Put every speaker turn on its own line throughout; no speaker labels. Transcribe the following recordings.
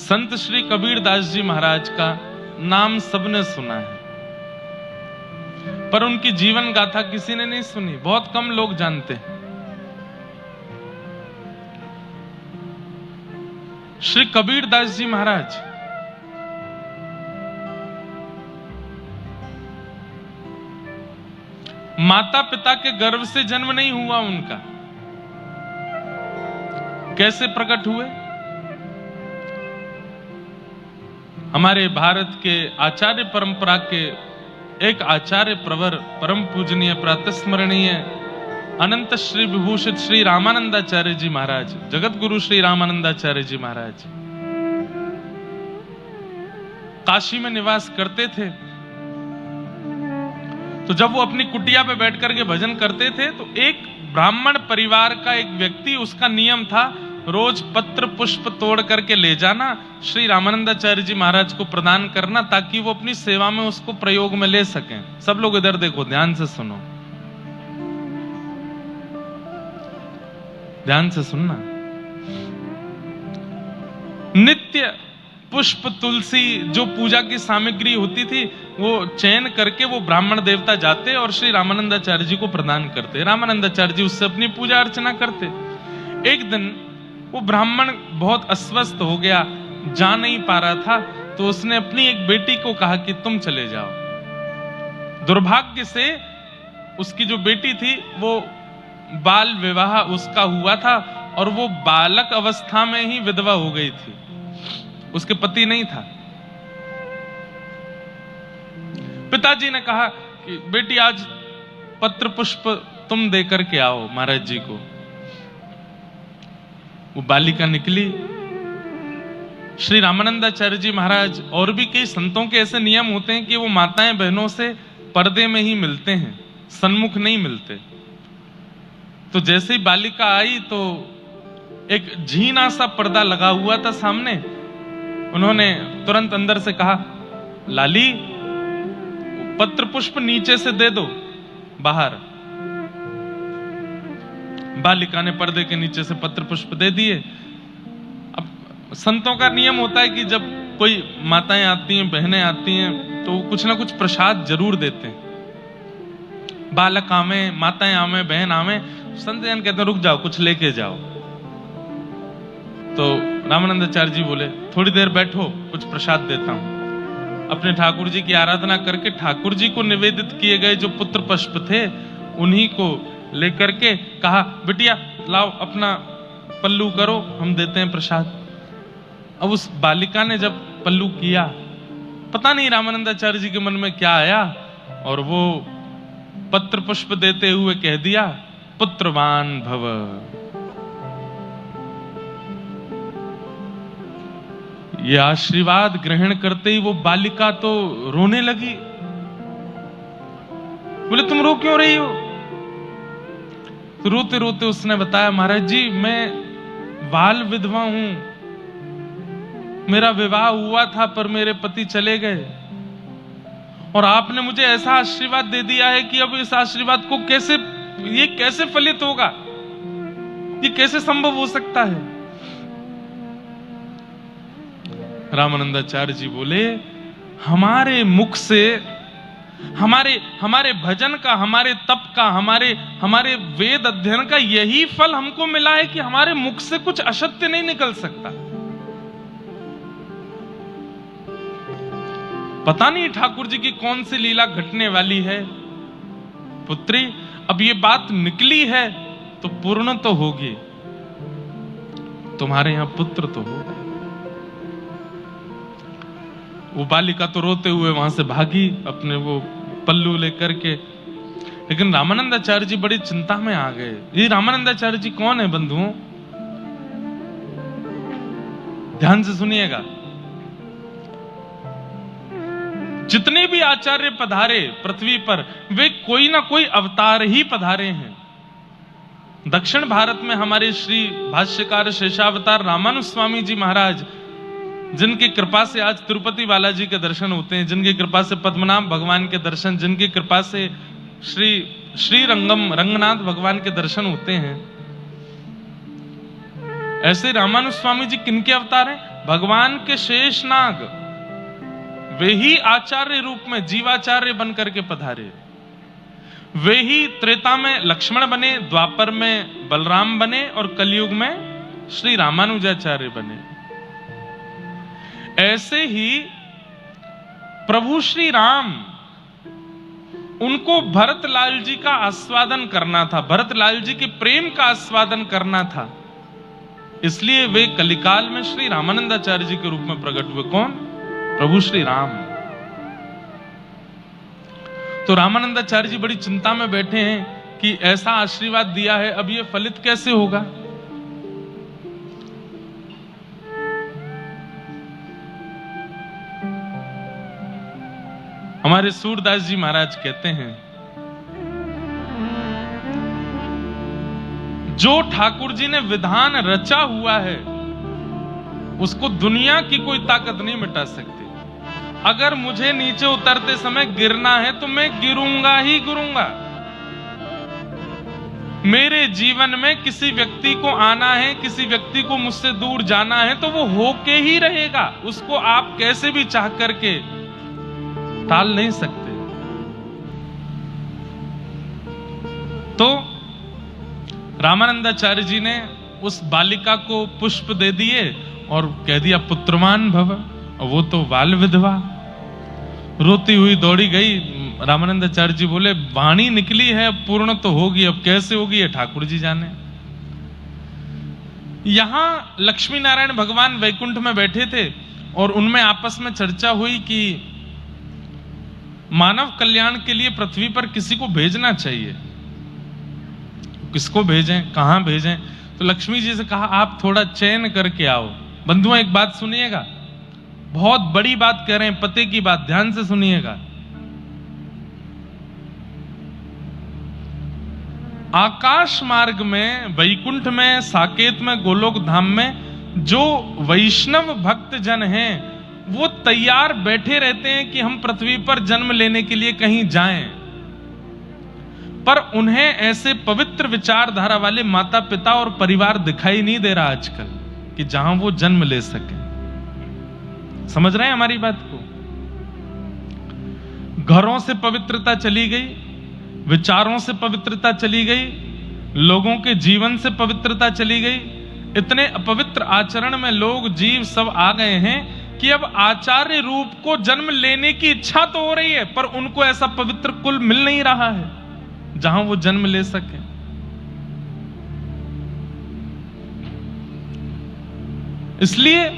संत श्री कबीर दास जी महाराज का नाम सबने सुना है, पर उनकी जीवन गाथा किसी ने नहीं सुनी, बहुत कम लोग जानते हैं। श्री कबीर दास जी महाराज माता पिता के गर्भ से जन्म नहीं हुआ उनका। कैसे प्रकट हुए? हमारे भारत के आचार्य परंपरा के एक आचार्य प्रवर परम पूजनीय प्रातस्मरणीय अनंत श्री विभूषित श्री रामानंदाचार्य जी महाराज, जगत गुरु श्री रामानंदाचार्य जी महाराज काशी में निवास करते थे। तो जब वो अपनी कुटिया पे बैठ करके भजन करते थे तो एक ब्राह्मण परिवार का एक व्यक्ति, उसका नियम था रोज पत्र पुष्प तोड़ करके ले जाना, श्री रामानंदाचार्य जी महाराज को प्रदान करना, ताकि वो अपनी सेवा में उसको प्रयोग में ले सकें। सब लोग इधर देखो, ध्यान से सुनो, ध्यान से सुनना। नित्य पुष्प तुलसी जो पूजा की सामग्री होती थी वो चयन करके वो ब्राह्मण देवता जाते और श्री रामानंदाचार्य जी को प्रदान करते। रामानंदाचार्य जी उससे अपनी पूजा अर्चना करते। एक दिन वो ब्राह्मण बहुत अस्वस्थ हो गया, जा नहीं पा रहा था, तो उसने अपनी एक बेटी को कहा कि तुम चले जाओ। दुर्भाग्य से उसकी जो बेटी थी वो बाल विवाह उसका हुआ था और वो बालक अवस्था में ही विधवा हो गई थी, उसके पति नहीं था। पिताजी ने कहा कि बेटी आज पत्र पुष्प तुम देकर के आओ महाराज जी को। वो बालिका निकली। श्री रामानंदाचार्य जी महाराज और भी कई संतों के ऐसे नियम होते हैं कि वो माताएं बहनों से पर्दे में ही मिलते हैं, सन्मुख नहीं मिलते। तो जैसे ही बालिका आई तो एक झीना सा पर्दा लगा हुआ था सामने। उन्होंने तुरंत अंदर से कहा, लाली पत्र पुष्प नीचे से दे दो बाहर। बालिका ने पर्दे के नीचे से पत्र पुष्प दे दिए। अब संतों का नियम होता है कि जब कोई माताएं आती हैं, बहनें आती हैं, तो कुछ ना कुछ प्रसाद जरूर देते हैं। बालक आवे, माताएं आवे, बहन आवे, संत जन कहते हैं रुक जाओ, कुछ लेके जाओ। तो रामानंदाचार्य जी बोले थोड़ी देर बैठो, कुछ प्रसाद देता हूं। अपने ठाकुर जी की आराधना करके ठाकुर जी को निवेदित किए गए जो पुत्र पुष्प थे उन्हीं को लेकर के कहा, बिटिया लाओ अपना पल्लू करो, हम देते हैं प्रसाद। अब उस बालिका ने जब पल्लू किया, पता नहीं रामानंदाचार्य जी के मन में क्या आया, और वो पत्र पुष्प देते हुए कह दिया, पुत्रवान भव। ये आशीर्वाद ग्रहण करते ही वो बालिका तो रोने लगी। बोले तुम रो क्यों रही हो? तो रोते रोते उसने बताया, महाराज जी मैं बाल विधवा हूं, मेरा विवाह हुआ था पर मेरे पति चले गए, और आपने मुझे ऐसा आशीर्वाद दे दिया है कि अब इस आशीर्वाद को ये कैसे फलित होगा, ये कैसे संभव हो सकता है? रामानंदाचार्य जी बोले, हमारे मुख से, हमारे भजन का, हमारे तप का, हमारे वेद अध्ययन का यही फल हमको मिला है कि हमारे मुख से कुछ असत्य नहीं निकल सकता। पता नहीं ठाकुर जी की कौन सी लीला घटने वाली है। पुत्री, अब ये बात निकली है तो पूर्ण तो होगी, तुम्हारे यहां पुत्र तो होगा। वो बालिका तो रोते हुए वहां से भागी अपने वो पल्लू लेकर के, लेकिन रामानंदाचार्य जी बड़ी चिंता में आ गए। ये रामानंदाचार्य जी कौन है बंधुओं? ध्यान से सुनिएगा। जितने भी आचार्य पधारे पृथ्वी पर, वे कोई ना कोई अवतार ही पधारे हैं। दक्षिण भारत में हमारे श्री भाष्यकार शेषावतार रामानुज स्वामी जी महाराज, जिनकी कृपा से आज तिरुपति बालाजी के दर्शन होते हैं, जिनकी कृपा से पद्मनाभ भगवान के दर्शन, जिनकी कृपा से श्री रंगनाथ भगवान के दर्शन होते हैं, ऐसे रामानुज स्वामी जी किनके अवतार हैं? भगवान के शेषनाग वे ही आचार्य रूप में जीवाचार्य बनकर के पधारे। वे ही त्रेता में लक्ष्मण बने, द्वापर में बलराम बने और कलयुग में श्री रामानुजाचार्य बने। ऐसे ही प्रभु श्री राम, उनको भरतलाल जी का आस्वादन करना था, भरतलाल जी के प्रेम का आस्वादन करना था, इसलिए वे कलिकाल में श्री रामानंदाचार्य जी के रूप में प्रकट हुए। कौन? प्रभु श्री राम। तो रामानंदाचार्य जी बड़ी चिंता में बैठे हैं कि ऐसा आशीर्वाद दिया है, अब ये फलित कैसे होगा। हमारे सूरदास जी महाराज कहते हैं, जो ठाकुर जी ने विधान रचा हुआ है उसको दुनिया की कोई ताकत नहीं मिटा सकती। अगर मुझे नीचे उतरते समय गिरना है तो मैं गिरूंगा ही गिरूंगा। मेरे जीवन में किसी व्यक्ति को आना है, किसी व्यक्ति को मुझसे दूर जाना है तो वो होके ही रहेगा, उसको आप कैसे भी चाह करके टाल नहीं सकते। तो रामानंदाचार्य जी ने उस बालिका को पुष्प दे दिए और कह दिया पुत्रवान भव। और वो तो बाल विधवा रोती हुई दौड़ी गई। रामानंदाचार्य जी बोले वाणी निकली है, पूर्ण तो होगी, अब कैसे होगी ये ठाकुर जी जाने। यहां लक्ष्मी नारायण भगवान वैकुंठ में बैठे थे और उनमें आपस में चर्चा हुई कि मानव कल्याण के लिए पृथ्वी पर किसी को भेजना चाहिए, किसको भेजें, कहां भेजें। तो लक्ष्मी जी से कहा आप थोड़ा चयन करके आओ। बंधुओं एक बात सुनिएगा, बहुत बड़ी बात कह रहे हैं, पते की बात, ध्यान से सुनिएगा। आकाश मार्ग में, वैकुंठ में, साकेत में, गोलोक धाम में जो वैष्णव भक्त जन हैं वो तैयार बैठे रहते हैं कि हम पृथ्वी पर जन्म लेने के लिए कहीं जाएं, पर उन्हें ऐसे पवित्र विचारधारा वाले माता पिता और परिवार दिखाई नहीं दे रहा आजकल कि जहां वो जन्म ले सके। समझ रहे हैं हमारी बात को? घरों से पवित्रता चली गई, विचारों से पवित्रता चली गई, लोगों के जीवन से पवित्रता चली गई। इतने अपवित्र आचरण में लोग जीव सब आ गए हैं कि अब आचार्य रूप को जन्म लेने की इच्छा तो हो रही है, पर उनको ऐसा पवित्र कुल मिल नहीं रहा है जहां वो जन्म ले सके। इसलिए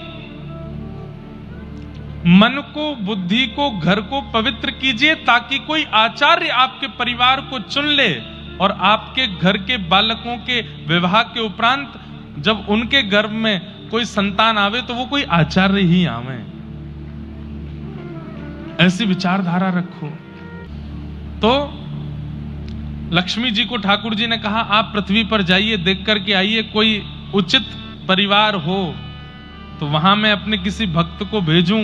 मन को, बुद्धि को, घर को पवित्र कीजिए ताकि कोई आचार्य आपके परिवार को चुन ले और आपके घर के बालकों के विवाह के उपरांत जब उनके गर्भ में कोई संतान आवे तो वो कोई आचार्य ही आवे। ऐसी विचारधारा रखो। तो लक्ष्मी जी को ठाकुर जी ने कहा आप पृथ्वी पर जाइए, देख करके आइए, कोई उचित परिवार हो तो वहां मैं अपने किसी भक्त को भेजूं।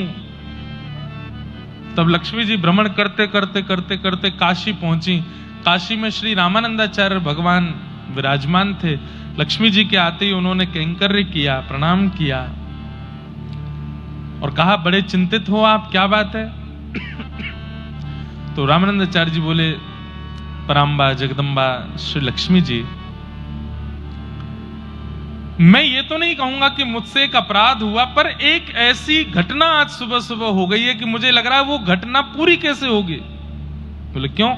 तब लक्ष्मी जी भ्रमण करते करते करते करते काशी पहुंची। काशी में श्री रामानंदाचार्य भगवान विराजमान थे। लक्ष्मी जी के आते ही उन्होंने कैंकर्य किया, प्रणाम किया और कहा बड़े चिंतित हो आप, क्या बात है? तो रामानंदाचार्य जी बोले पराम्बा जगदम्बा श्री लक्ष्मी जी, मैं ये तो नहीं कहूंगा कि मुझसे एक अपराध हुआ, पर एक ऐसी घटना आज सुबह सुबह हो गई है कि मुझे लग रहा है वो घटना पूरी कैसे होगी। बोले क्यों?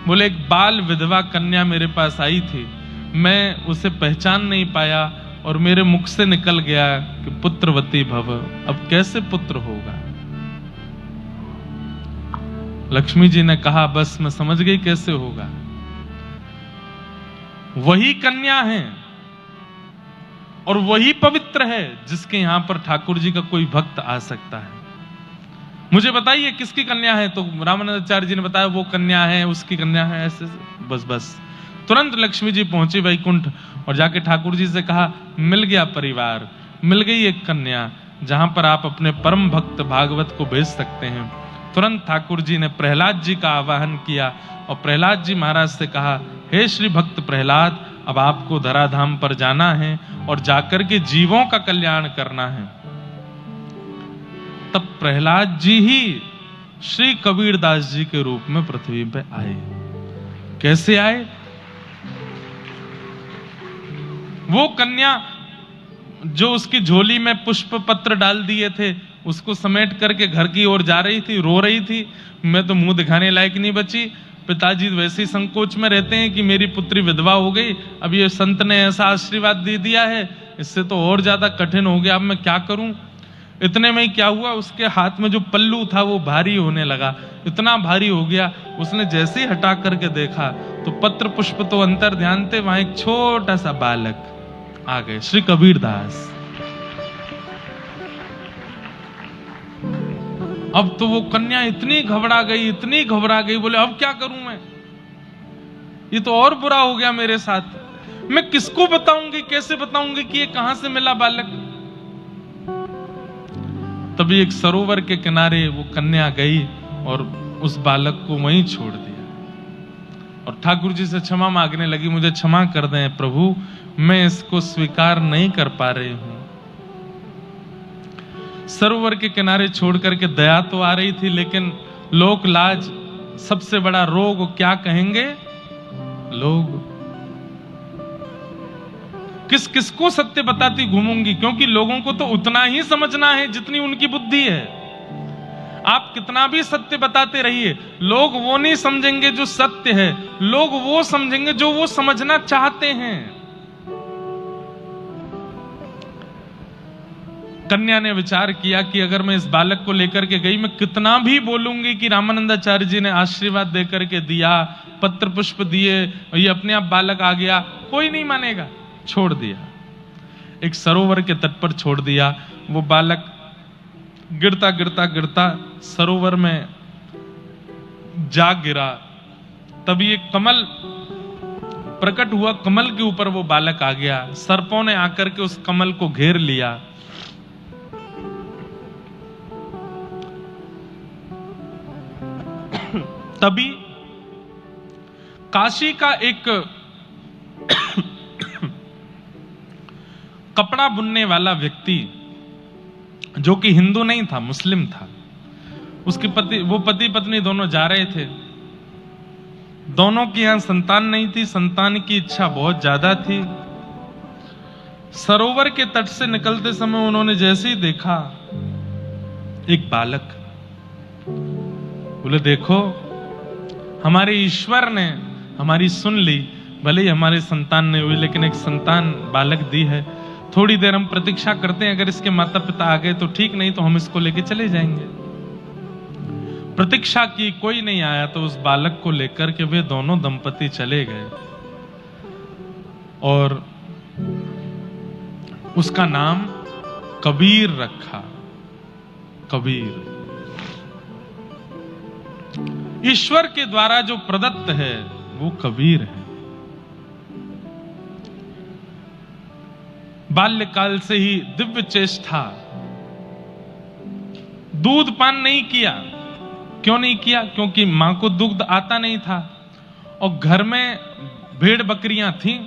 बोले एक बाल विधवा कन्या मेरे पास आई थी, मैं उसे पहचान नहीं पाया और मेरे मुख से निकल गया कि पुत्रवती भव। अब कैसे पुत्र होगा? लक्ष्मी जी ने कहा बस मैं समझ गई कैसे होगा। वही कन्या है और वही पवित्र है जिसके यहां पर ठाकुर जी का कोई भक्त आ सकता है। मुझे बताइए किसकी कन्या है? तो रामानंदाचार्य जी ने बताया वो कन्या है, उसकी कन्या है, ऐसे बस तुरंत लक्ष्मी जी पहुंची वैकुंठ और जाके ठाकुर जी से कहा मिल गया परिवार, मिल गई एक कन्या जहां पर आप अपने परम भक्त भागवत को भेज सकते हैं। तुरंत ठाकुर जी ने प्रहलाद जी का आवाहन किया और प्रहलाद जी महाराज से कहा हे श्री भक्त प्रहलाद, अब आपको धराधाम पर जाना है और जाकर के जीवों का कल्याण करना है। तब प्रहलाद जी ही श्री कबीरदास जी के रूप में पृथ्वी पे आए। कैसे आए? वो कन्या जो उसकी झोली में पुष्प पत्र डाल दिए थे, उसको समेट करके घर की ओर जा रही थी, रो रही थी, मैं तो मुंह दिखाने लायक नहीं बची। पिताजी वैसे ही संकोच में रहते हैं कि मेरी पुत्री विधवा हो गई, अब ये संत ने ऐसा आशीर्वाद दे दिया है, इससे तो और ज्यादा कठिन हो गया, अब मैं क्या करूं। इतने में ही क्या हुआ, उसके हाथ में जो पल्लू था वो भारी होने लगा, इतना भारी हो गया, उसने जैसे ही हटा करके देखा तो पत्र पुष्प तो अंतर ध्यान थे, वहां एक छोटा सा बालक आ गए, श्री कबीरदास। अब तो वो कन्या इतनी घबरा गई, बोले अब क्या करूं मैं, ये तो और बुरा हो गया मेरे साथ, मैं किसको बताऊंगी, कैसे बताऊंगी कि ये कहां से मिला बालक। तभी एक सरोवर के किनारे वो कन्या गई और उस बालक को वहीं छोड़ दिया और ठाकुर जी से क्षमा मांगने लगी, मुझे क्षमा कर दें प्रभु, मैं इसको स्वीकार नहीं कर पा रही हूं। सरोवर के किनारे छोड़ करके दया तो आ रही थी, लेकिन लोक लाज, सबसे बड़ा रोग, क्या कहेंगे लोग, किस किस को सत्य बताती घूमूंगी, क्योंकि लोगों को तो उतना ही समझना है जितनी उनकी बुद्धि है। आप कितना भी सत्य बताते रहिए, लोग वो नहीं समझेंगे जो सत्य है, लोग वो समझेंगे जो वो समझना चाहते हैं। कन्या ने विचार किया कि अगर मैं इस बालक को लेकर के गई, मैं कितना भी बोलूंगी कि रामानंदाचार्य जी ने आशीर्वाद देकर के दिया, पत्र पुष्प दिए, ये अपने आप बालक आ गया, कोई नहीं मानेगा। छोड़ दिया, एक सरोवर के तट पर छोड़ दिया। वो बालक गिरता गिरता गिरता सरोवर में जा गिरा। तभी एक कमल प्रकट हुआ, कमल के ऊपर वो बालक आ गया। सर्पों ने आकर के उस कमल को घेर लिया। तभी काशी का एक कपड़ा बुनने वाला व्यक्ति, जो कि हिंदू नहीं था, मुस्लिम था, उसके पति पत्नी दोनों जा रहे थे। दोनों की यहां संतान नहीं थी, संतान की इच्छा बहुत ज्यादा थी। सरोवर के तट से निकलते समय उन्होंने जैसे ही देखा एक बालक, बोले देखो हमारे ईश्वर ने हमारी सुन ली, भले ही हमारी संतान नहीं हुई, लेकिन एक संतान बालक दी है। थोड़ी देर हम प्रतीक्षा करते हैं, अगर इसके माता पिता आ गए तो ठीक, नहीं तो हम इसको लेके चले जाएंगे। प्रतीक्षा की, कोई नहीं आया तो उस बालक को लेकर के वे दोनों दंपति चले गए और उसका नाम कबीर रखा। कबीर ईश्वर के द्वारा जो प्रदत्त है वो कबीर है। बाल्यकाल से ही दिव्य चेष्टा, दूध पान नहीं किया। क्यों नहीं किया? क्योंकि मां को दुग्ध आता नहीं था और घर में भेड़ बकरियां थीं।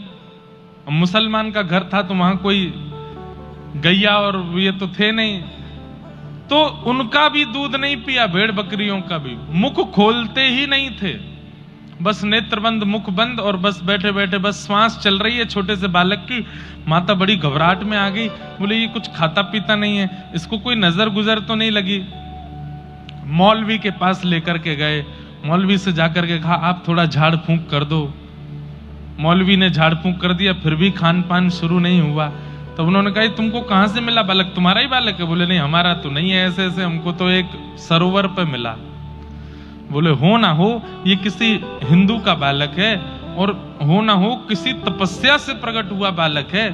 मुसलमान का घर था तो वहां कोई गैया और ये तो थे नहीं, तो उनका भी दूध नहीं पिया, भेड़ बकरियों का भी। मुख खोलते ही नहीं थे, बस नेत्र बंद, मुख बंद, और बस बैठे बैठे बस श्वास चल रही है छोटे से बालक की। माता बड़ी घबराहट में आ गई, बोले ये कुछ खाता पीता नहीं है, इसको कोई नजर गुजर तो नहीं लगी। मौलवी के पास लेकर के गए, मौलवी से जाकर के कहा आप थोड़ा झाड़ फूंक कर दो। मौलवी ने झाड़ फूंक कर दिया, फिर भी खान पान शुरू नहीं हुआ। तो उन्होंने कहा तुमको कहां से मिला बालक? तुम्हारा ही बालक है? बोले नहीं हमारा तो नहीं है, ऐसे ऐसे हमको तो एक सरोवर पे मिला। बोले हो ना हो ये किसी हिंदू का बालक है, और हो ना हो किसी तपस्या से प्रकट हुआ बालक है,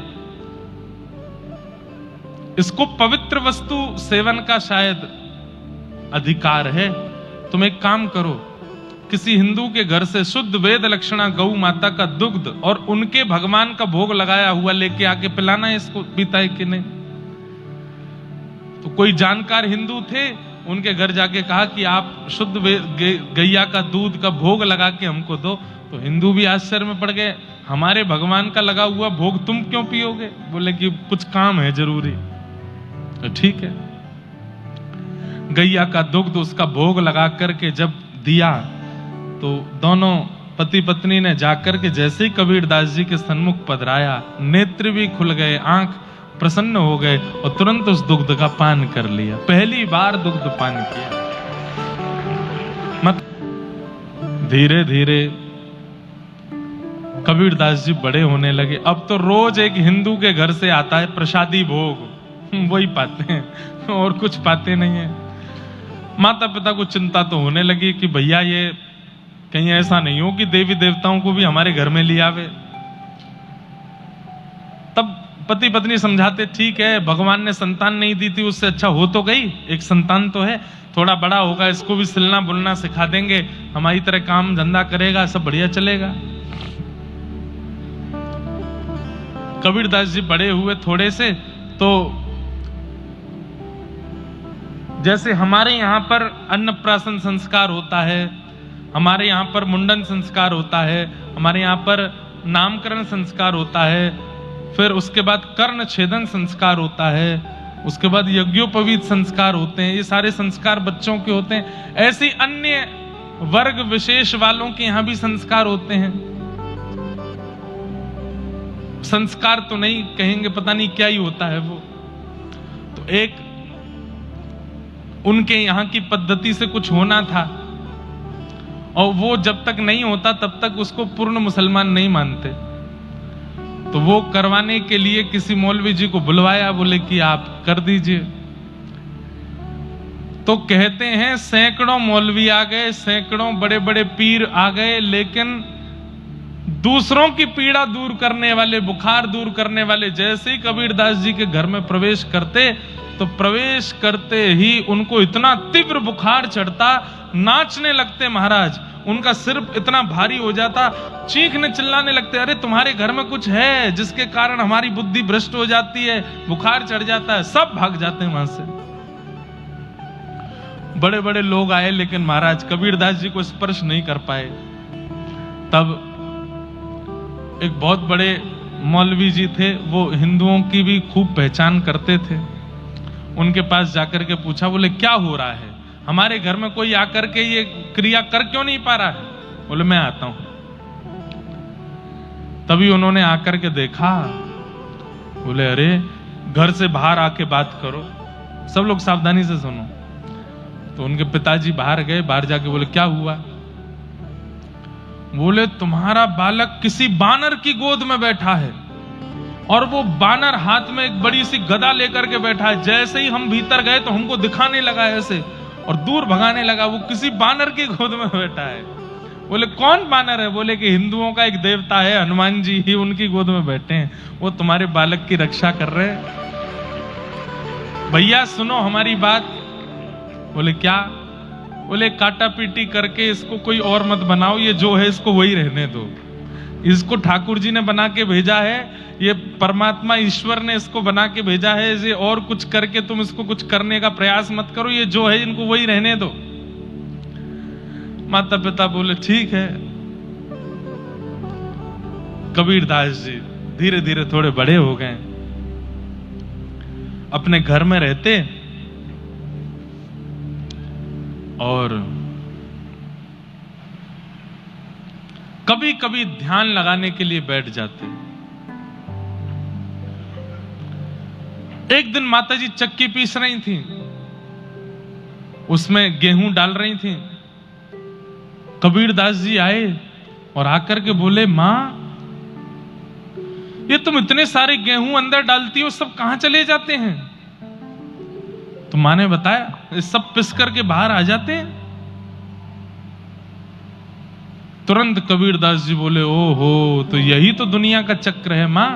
इसको पवित्र वस्तु सेवन का शायद अधिकार है। तुम एक काम करो, किसी हिंदू के घर से शुद्ध वेद लक्षणा गौ माता का दुग्ध और उनके भगवान का भोग लगाया हुआ लेके आके पिलाना है इसको, पीता है कि नहीं। तो कोई जानकार हिंदू थे, उनके घर जाके कहा कि आप शुद्ध गैया का दूध का भोग लगा के हमको दो। तो हिंदू भी आश्चर्य में पड़ गए, हमारे भगवान का लगा हुआ भोग तुम क्यों पियोगे? बोले कि कुछ काम है जरूरी। तो ठीक है। गैया का दुग्ध उसका भोग लगा करके जब दिया तो दोनों पति पत्नी ने जाकर के जैसे ही कबीरदास जी के सन्मुख पधराया, नेत्र भी खुल गए, आंख प्रसन्न हो गए और तुरंत उस दुग्ध का पान कर लिया। पहली बार दुग्ध पान किया। मत धीरे धीरे कबीरदास जी बड़े होने लगे। अब तो रोज एक हिंदू के घर से आता है प्रसादी भोग, वही पाते हैं और कुछ पाते नहीं है। माता पिता को चिंता तो होने लगी कि भैया ये कहीं ऐसा नहीं हो कि देवी देवताओं को भी हमारे घर में ले आवे। तब पति पत्नी समझाते, ठीक है भगवान ने संतान नहीं दी थी, उससे अच्छा हो तो गई, एक संतान तो है, थोड़ा बड़ा होगा इसको भी सिलना बुनना सिखा देंगे, हमारी तरह काम धंधा करेगा, सब बढ़िया चलेगा। कबीरदास जी बड़े हुए थोड़े से, तो जैसे हमारे यहां पर अन्नप्राशन संस्कार होता है, हमारे यहां पर मुंडन संस्कार होता है, हमारे यहां पर नामकरण संस्कार होता है, फिर उसके बाद कर्ण छेदन संस्कार होता है, उसके बाद यज्ञोपवीत संस्कार होते हैं। ये सारे संस्कार बच्चों के होते हैं। ऐसी अन्य वर्ग विशेष वालों के यहां भी संस्कार होते हैं। संस्कार तो नहीं कहेंगे, पता नहीं क्या ही होता है वो। तो एक उनके यहां की पद्धति से कुछ होना था और वो जब तक नहीं होता तब तक उसको पूर्ण मुसलमान नहीं मानते। तो वो करवाने के लिए किसी मौलवी जी को बुलवाया, बोले कि आप कर दीजिए। तो कहते हैं सैकड़ों मौलवी आ गए, सैकड़ों बड़े बड़े पीर आ गए, लेकिन दूसरों की पीड़ा दूर करने वाले, बुखार दूर करने वाले जैसे ही कबीरदास जी के घर में प्रवेश करते तो प्रवेश करते ही उनको इतना तीव्र बुखार चढ़ता, नाचने लगते महाराज, उनका सिर इतना भारी हो जाता, चीखने चिल्लाने लगते, अरे तुम्हारे घर में कुछ है जिसके कारण हमारी बुद्धि भ्रष्ट हो जाती है, बुखार चढ़ जाता है। सब भाग जाते हैं वहां से। बड़े बड़े लोग आए लेकिन महाराज कबीरदास जी को स्पर्श नहीं कर पाए। तब एक बहुत बड़े मौलवी जी थे, वो हिंदुओं की भी खूब पहचान करते थे। उनके पास जाकर के पूछा, बोले क्या हो रहा है, हमारे घर में कोई आकर के ये क्रिया कर क्यों नहीं पा रहा है? बोले मैं आता हूं। तभी उन्होंने आकर के देखा, बोले अरे घर से बाहर आके बात करो, सब लोग सावधानी से सुनो। तो उनके पिताजी बाहर गए, बाहर जाके बोले क्या हुआ? बोले तुम्हारा बालक किसी बानर की गोद में बैठा है और वो बानर हाथ में एक बड़ी सी गदा लेकर के बैठा है। जैसे ही हम भीतर गए तो हमको दिखाने लगा ऐसे और दूर भगाने लगा, वो किसी बानर की गोद में बैठा है। बोले कौन बानर है? बोले कि हिंदुओं का एक देवता है हनुमान जी, ही उनकी गोद में बैठे हैं, वो तुम्हारे बालक की रक्षा कर रहे हैं। भैया सुनो हमारी बात। बोले क्या? बोले काटा पीटी करके इसको कोई और मत बनाओ, ये जो है इसको वही रहने दो। इसको ठाकुर जी ने बना के भेजा है, ये परमात्मा ईश्वर ने इसको बना के भेजा है, ये और कुछ करके तुम इसको कुछ करने का प्रयास मत करो, ये जो है इनको वही रहने दो। माता पिता बोले ठीक है। कबीरदास जी धीरे धीरे थोड़े बड़े हो गए, अपने घर में रहते और कभी कभी ध्यान लगाने के लिए बैठ जाते। एक दिन माताजी चक्की पीस रही थी, उसमें गेहूं डाल रही थी। कबीरदास जी आए और आकर के बोले मां ये तुम इतने सारे गेहूं अंदर डालती हो, सब कहां चले जाते हैं? तो मां ने बताया ये सब पिस करके बाहर आ जाते हैं। तुरंत कबीरदास जी बोले ओहो, तो यही तो दुनिया का चक्र है मां।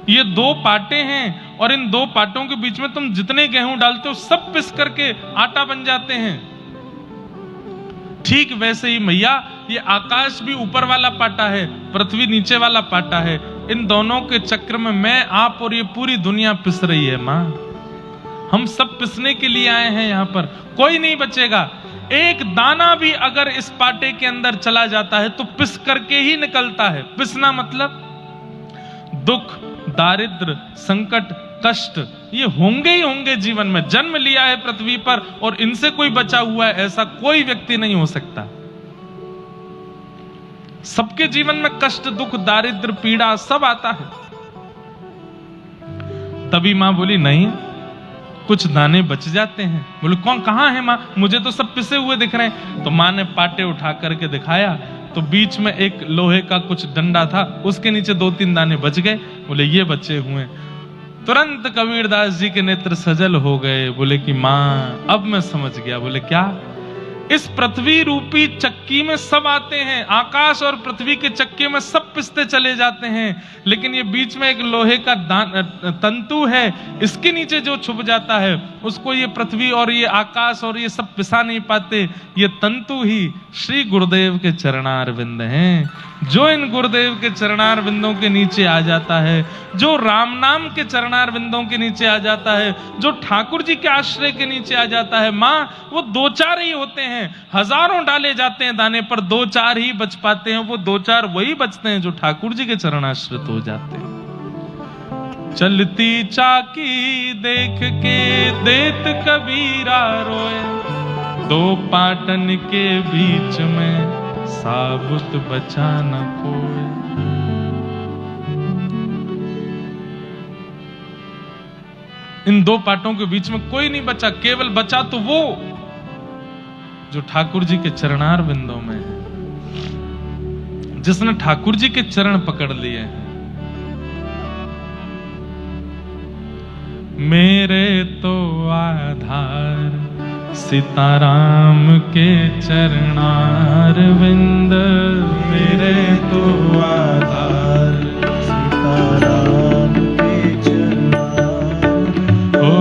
ये दो पाटे हैं और इन दो पाटों के बीच में तुम जितने गेहूं डालते हो सब पिस करके आटा बन जाते हैं। ठीक वैसे ही मैया ये आकाश भी ऊपर वाला पाटा है, पृथ्वी नीचे वाला पाटा है। इन दोनों के चक्र में मैं, आप और ये पूरी दुनिया पिस रही है मां। हम सब पिसने के लिए आए हैं यहां पर, कोई नहीं बचेगा। एक दाना भी अगर इस पाटे के अंदर चला जाता है तो पिस करके ही निकलता है। पिसना मतलब दुख, दारिद्र, संकट, कष्ट, ये होंगे ही होंगे जीवन में। जन्म लिया है पृथ्वी पर और इनसे कोई बचा हुआ है ऐसा कोई व्यक्ति नहीं हो सकता। सबके जीवन में कष्ट, दुख, दारिद्र, पीड़ा सब आता है। तभी मां बोली नहीं, कुछ दाने बच जाते हैं। बोले कौन, कहां है मां, मुझे तो सब पिसे हुए दिख रहे हैं। तो मां ने पाटे उठा करके दिखाया तो बीच में एक लोहे का कुछ डंडा था, उसके नीचे 2-3 दाने बच गए। बोले ये बचे हुए। तुरंत कबीरदास जी के नेत्र सजल हो गए। बोले कि मां अब मैं समझ गया। बोले क्या, इस पृथ्वी रूपी चक्की में सब आते हैं, आकाश और पृथ्वी के चक्के में सब पिसते चले जाते हैं, लेकिन ये बीच में एक लोहे का तंतु है, इसके नीचे जो छुप जाता है उसको ये पृथ्वी और ये आकाश और ये सब पिसा नहीं पाते। ये तंतु ही श्री गुरुदेव के चरणारविंद हैं। जो इन गुरुदेव के चरणारविंदों के नीचे आ जाता है, जो राम नाम के चरणारविंदों के नीचे आ जाता है, जो ठाकुर जी के आश्रय के नीचे आ जाता है, मां वो 2-4 ही होते हैं। हजारों डाले जाते हैं दाने पर, 2-4 ही बच पाते हैं। वो 2-4 वही बचते हैं जो ठाकुर जी के चरणाश्रित हो जाते हैं। चलती चाकी देख के देत कबीरा रोए, 2 पाटन के बीच में साबुत बचा न कोई। इन 2 पाटों के बीच में कोई नहीं बचा, केवल बचा तो वो जो ठाकुर जी के चरणार बिंदों में है, जिसने ठाकुर जी के चरण पकड़ लिए हैं। मेरे तो आधार सीताराम के चरणार बिंद, मेरे तो आधार सीताराम के चरणार, ओ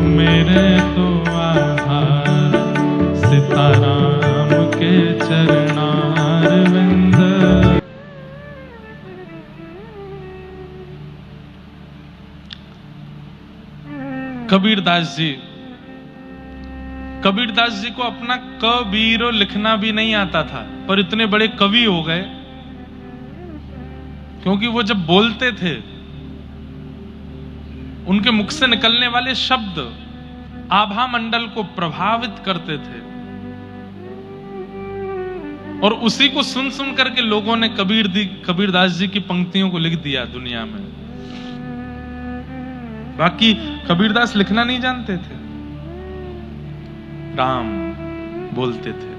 मेरे तो आधार सीताराम के चरणार बिंद। कबीरदास जी को अपना कबीरो लिखना भी नहीं आता था, पर इतने बड़े कवि हो गए क्योंकि वो जब बोलते थे उनके मुख से निकलने वाले शब्द आभा मंडल को प्रभावित करते थे, और उसी को सुन सुन करके लोगों ने कबीरदास जी की पंक्तियों को लिख दिया दुनिया में। बाकी कबीरदास लिखना नहीं जानते थे, राम बोलते थे।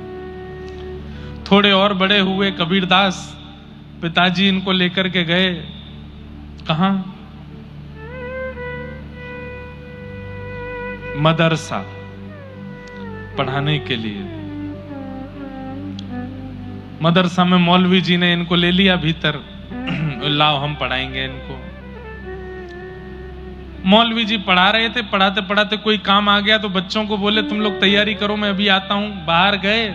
थोड़े और बड़े हुए कबीरदास, पिताजी इनको लेकर के गए कहां, मदरसा पढ़ाने के लिए। मदरसा में मौलवी जी ने इनको ले लिया भीतर, लाओ हम पढ़ाएंगे इनको। मौलवी जी पढ़ा रहे थे, पढ़ाते पढ़ाते कोई काम आ गया तो बच्चों को बोले तुम लोग तैयारी करो, मैं अभी आता हूं। बाहर गए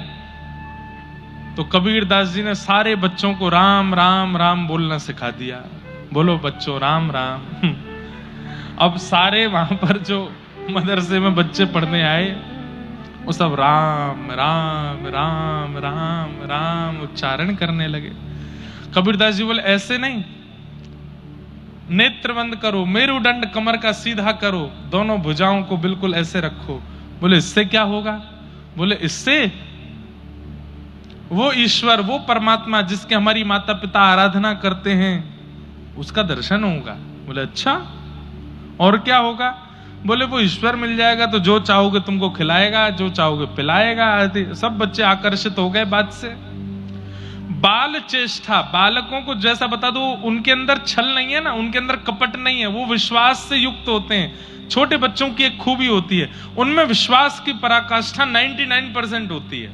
तो कबीरदास जी ने सारे बच्चों को राम राम राम बोलना सिखा दिया। बोलो बच्चों राम राम। अब सारे वहां पर जो मदरसे में बच्चे पढ़ने आए वो सब राम राम राम राम राम उच्चारण करने लगे। कबीरदास जी बोले ऐसे नहीं, नेत्र बंद करो, मेरुदंड कमर का सीधा करो, दोनों भुजाओं को बिल्कुल ऐसे रखो। बोले इससे क्या होगा? बोले इससे वो ईश्वर, वो परमात्मा जिसके हमारी माता पिता आराधना करते हैं उसका दर्शन होगा। बोले अच्छा, और क्या होगा? बोले वो ईश्वर मिल जाएगा तो जो चाहोगे तुमको खिलाएगा, जो चाहोगे पिलाएगा आदि। सब बच्चे आकर्षित हो गए बात से। बाल चेष्टा, बालकों को जैसा बता दो, उनके अंदर छल नहीं है ना, उनके अंदर कपट नहीं है, वो विश्वास से युक्त होते हैं। छोटे बच्चों की एक खूबी होती है, उनमें विश्वास की पराकाष्ठा 99% होती है।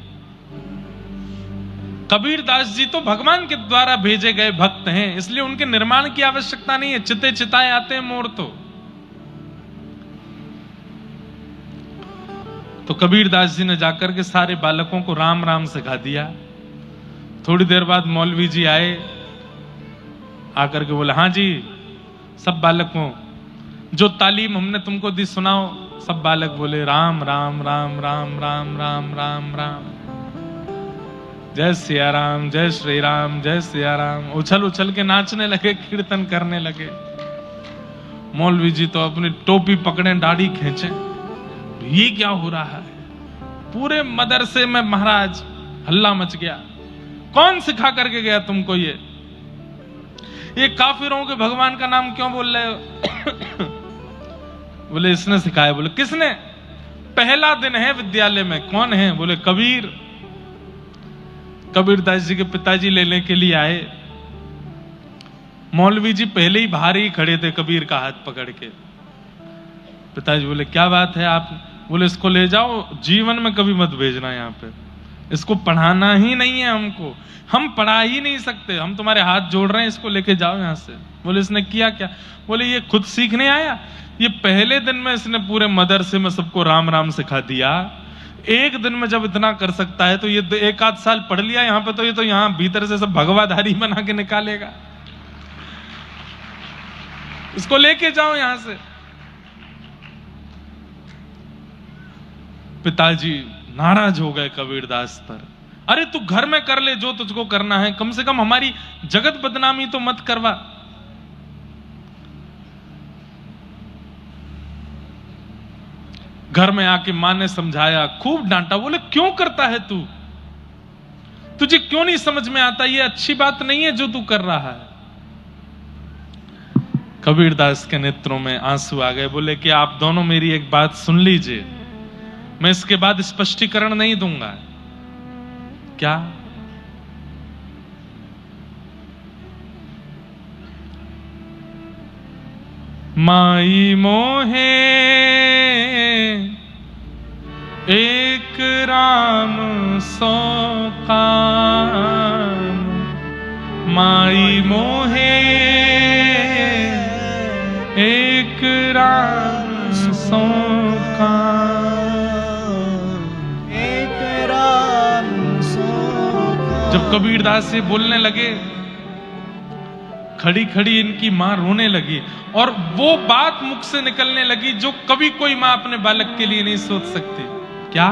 कबीरदास जी तो भगवान के द्वारा भेजे गए भक्त हैं, इसलिए उनके निर्माण की आवश्यकता नहीं है। चिते चिताए आते हैं मोर। तो कबीरदास जी ने जाकर के सारे बालकों को राम राम सिखा दिया। थोड़ी देर बाद मौलवी जी आए, आकर के बोले हाँ जी सब बालकों, जो तालीम हमने तुमको दी सुनाओ। सब बालक बोले राम राम राम राम राम राम राम राम, जय सिया राम, जय श्री राम, जय सिया राम। उछल उछल के नाचने लगे, कीर्तन करने लगे। मौलवी जी तो अपनी टोपी पकड़े, दाढ़ी खींचे, ये क्या हो रहा है? पूरे मदरसे में महाराज हल्ला मच गया। कौन सिखा करके गया तुमको ये काफिरों के भगवान का नाम क्यों बोल रहे हो? बोले इसने सिखाया। बोले किसने? पहला दिन है विद्यालय में। कौन है? बोले कबीर। कबीरदास जी के पिताजी लेने के लिए आए। मौलवी जी पहले ही बाहर ही खड़े थे कबीर का हाथ पकड़ के। पिताजी बोले क्या बात है आप? बोले इसको ले जाओ, जीवन में कभी मत भेजना यहाँ पे, इसको पढ़ाना ही नहीं है हमको, हम पढ़ा ही नहीं सकते, हम तुम्हारे हाथ जोड़ रहे हैं, इसको लेके जाओ यहाँ से। बोले इसने किया क्या? बोले ये खुद सीखने आया, ये पहले दिन में इसने पूरे मदरसे में सबको राम राम सिखा दिया। एक दिन में जब इतना कर सकता है तो ये 1 आध साल पढ़ लिया यहाँ पे, तो ये तो यहाँ भीतर से सब भगवाधारी बना के निकालेगा। इसको लेके जाओ यहां से। पिताजी नाराज हो गए कबीरदास पर। अरे तू घर में कर ले जो तुझको करना है, कम से कम हमारी जगत बदनामी तो मत करवा। घर में आके मां ने समझाया, खूब डांटा। बोले क्यों करता है तू? तुझे क्यों नहीं समझ में आता? ये अच्छी बात नहीं है जो तू कर रहा है। कबीरदास के नेत्रों में आंसू आ गए। बोले कि आप दोनों मेरी एक बात सुन लीजिए, मैं इसके बाद स्पष्टीकरण नहीं दूंगा। क्या? माई मोहे एक राम सौ काम, माई मोहे एक राम सौ काम,
एक राम सौ काम।
जब कबीरदास से बोलने लगे, खड़ी खड़ी इनकी मां रोने लगी और वो बात मुख से निकलने लगी जो कभी कोई मां अपने बालक के लिए नहीं सोच सकती। क्या?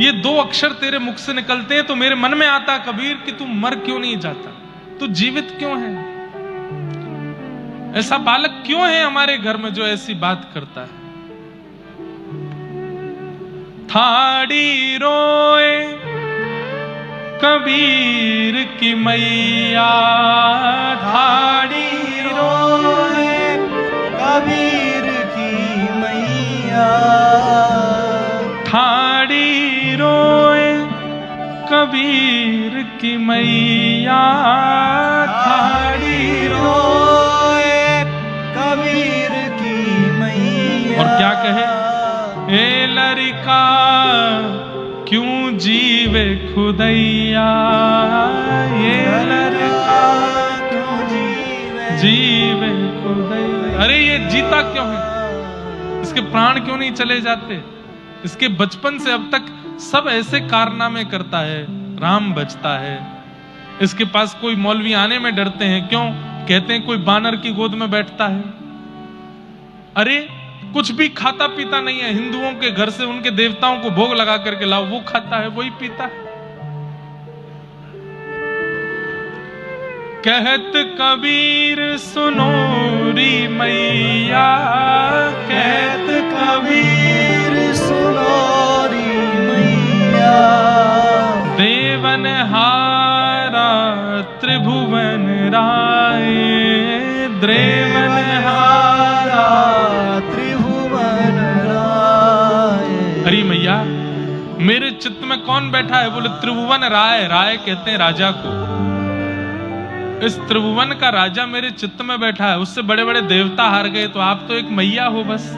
ये 2 अक्षर तेरे मुख से निकलते हैं तो मेरे मन में आता कबीर कि तू मर क्यों नहीं जाता, तू जीवित क्यों है? ऐसा बालक क्यों है हमारे घर में जो ऐसी बात करता है? थाड़ी रोए कबीर की मैया,
थाड़ी रोए कबीर की मैया,
थाड़ी रोए कबीर की मैया,
थाड़ी रोए कबीर की मैया।
और क्या कहे? ए लड़का क्यों जीवे खुदैया, ये लड़का
क्यों
जीवे खुदैया। अरे ये जीता क्यों है? इसके प्राण क्यों नहीं चले जाते? इसके बचपन से अब तक सब ऐसे कारनामे करता है, राम बचता है। इसके पास कोई मौलवी आने में डरते हैं। क्यों? कहते हैं कोई बानर की गोद में बैठता है। अरे कुछ भी खाता पीता नहीं है। हिंदुओं के घर से उनके देवताओं को भोग लगा करके लाओ, वो खाता है, वही पीता है। कहत कबीर सुनोरी मैया,
कहत कबीर सुनोरी मैया,
देवन हारा त्रिभुवन राय, देवन हारा
त्रिभुवन राय।
अरे मैया मेरे चित्त में कौन बैठा है? बोले त्रिभुवन राय। राय कहते हैं राजा को। इस त्रिभुवन का राजा मेरे चित्त में बैठा है। उससे बड़े बड़े देवता हार गए तो आप तो एक मैया हो बस।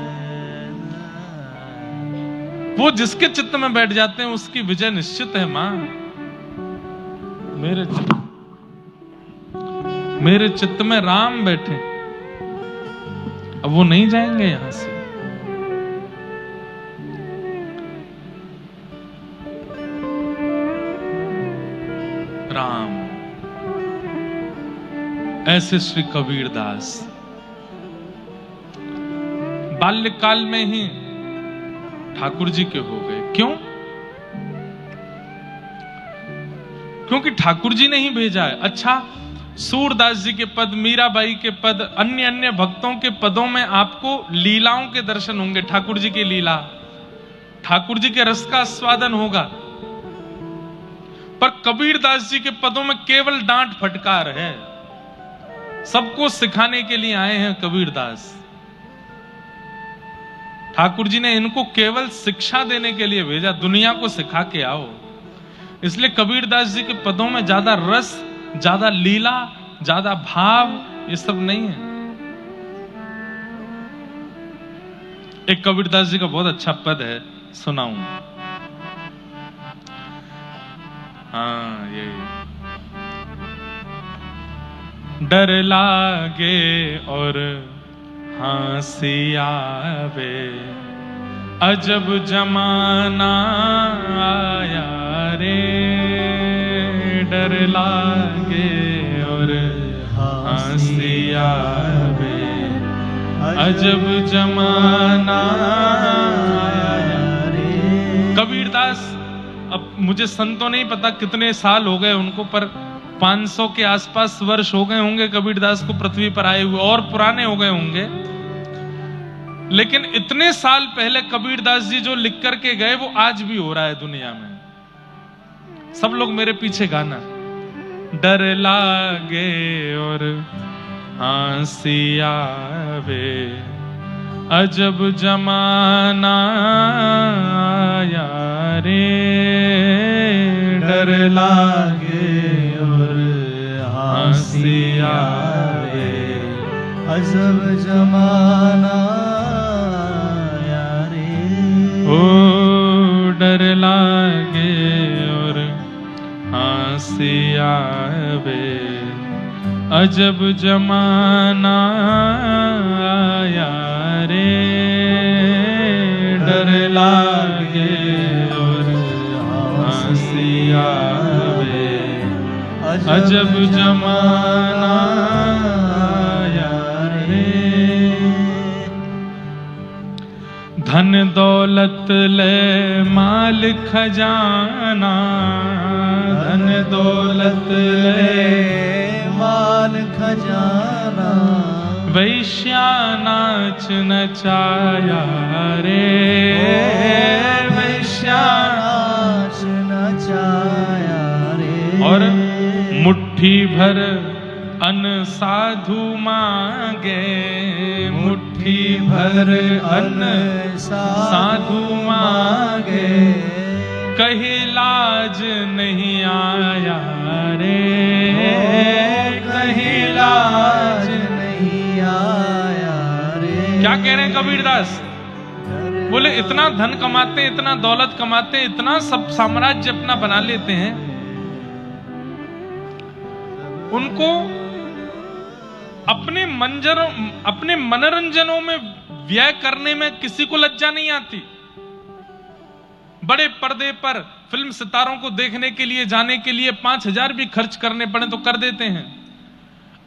वो जिसके चित्त में बैठ जाते हैं उसकी विजय निश्चित है। मां मेरे चित्त में राम बैठे, अब वो नहीं जाएंगे यहां से। राम। ऐसे श्री कबीरदास बाल्यकाल में ही ठाकुर जी के हो गए। क्यों? क्योंकि ठाकुर जी ने ही भेजा है। अच्छा, सूरदास जी के पद, मीराबाई के पद, अन्य अन्य भक्तों के पदों में आपको लीलाओं के दर्शन होंगे। ठाकुर जी की लीला, ठाकुर जी के रस का आस्वादन होगा। पर कबीरदास जी के पदों में केवल डांट फटकार है। सबको सिखाने के लिए आए हैं कबीरदास। ठाकुर जी ने इनको केवल शिक्षा देने के लिए भेजा, दुनिया को सिखा के आओ। इसलिए कबीरदास जी के पदों में ज्यादा रस, ज्यादा लीला, ज्यादा भाव, ये सब नहीं है। एक कबीरदास जी का बहुत अच्छा पद है, सुनाऊं? हाँ, ये डर लागे और हंसी आवे, अजब जमाना आया रे। डर लागे और हंसी आवे, अजब जमाना आया रे। कबीरदास, अब मुझे संतों नहीं पता कितने साल हो गए उनको, पर 500 के आसपास वर्ष हो गए होंगे कबीरदास को पृथ्वी पर आए हुए, और पुराने हो गए होंगे। लेकिन इतने साल पहले कबीरदास जी जो लिख करके गए वो आज भी हो रहा है दुनिया में। सब लोग मेरे पीछे गाना। डर लागे और हंसी आवे, अजब जमाना आया रे। डर लागे और हंसी आवे,
अजब जमाना आया रे।
ओ डर लागे और हंसी आवे, अजब जमाना आया रे। डर लागे और हंसी आवे, अजब जमाना आया रे। धन दौलत ले माल खजाना, धन दौलत ले
माल खजाना,
वैश्या नाच नचाया रे। वैश्या
नाच नचाया रे।
और मुट्ठी भर अन्न साधु मांगे, मुट्ठी भर अन्न साधु मांगे, कहीं लाज नहीं आया रे। कहीं लाज
नहीं आया रे।
क्या कह रहे हैं कबीरदास? बोले इतना धन कमाते हैं, इतना दौलत कमाते हैं, इतना सब साम्राज्य अपना बना लेते हैं, उनको अपने मनोरंजनों में व्यय करने में किसी को लज्जा नहीं आती। बड़े पर्दे पर फिल्म सितारों को देखने के लिए जाने के लिए 5,000 भी खर्च करने पड़े तो कर देते हैं।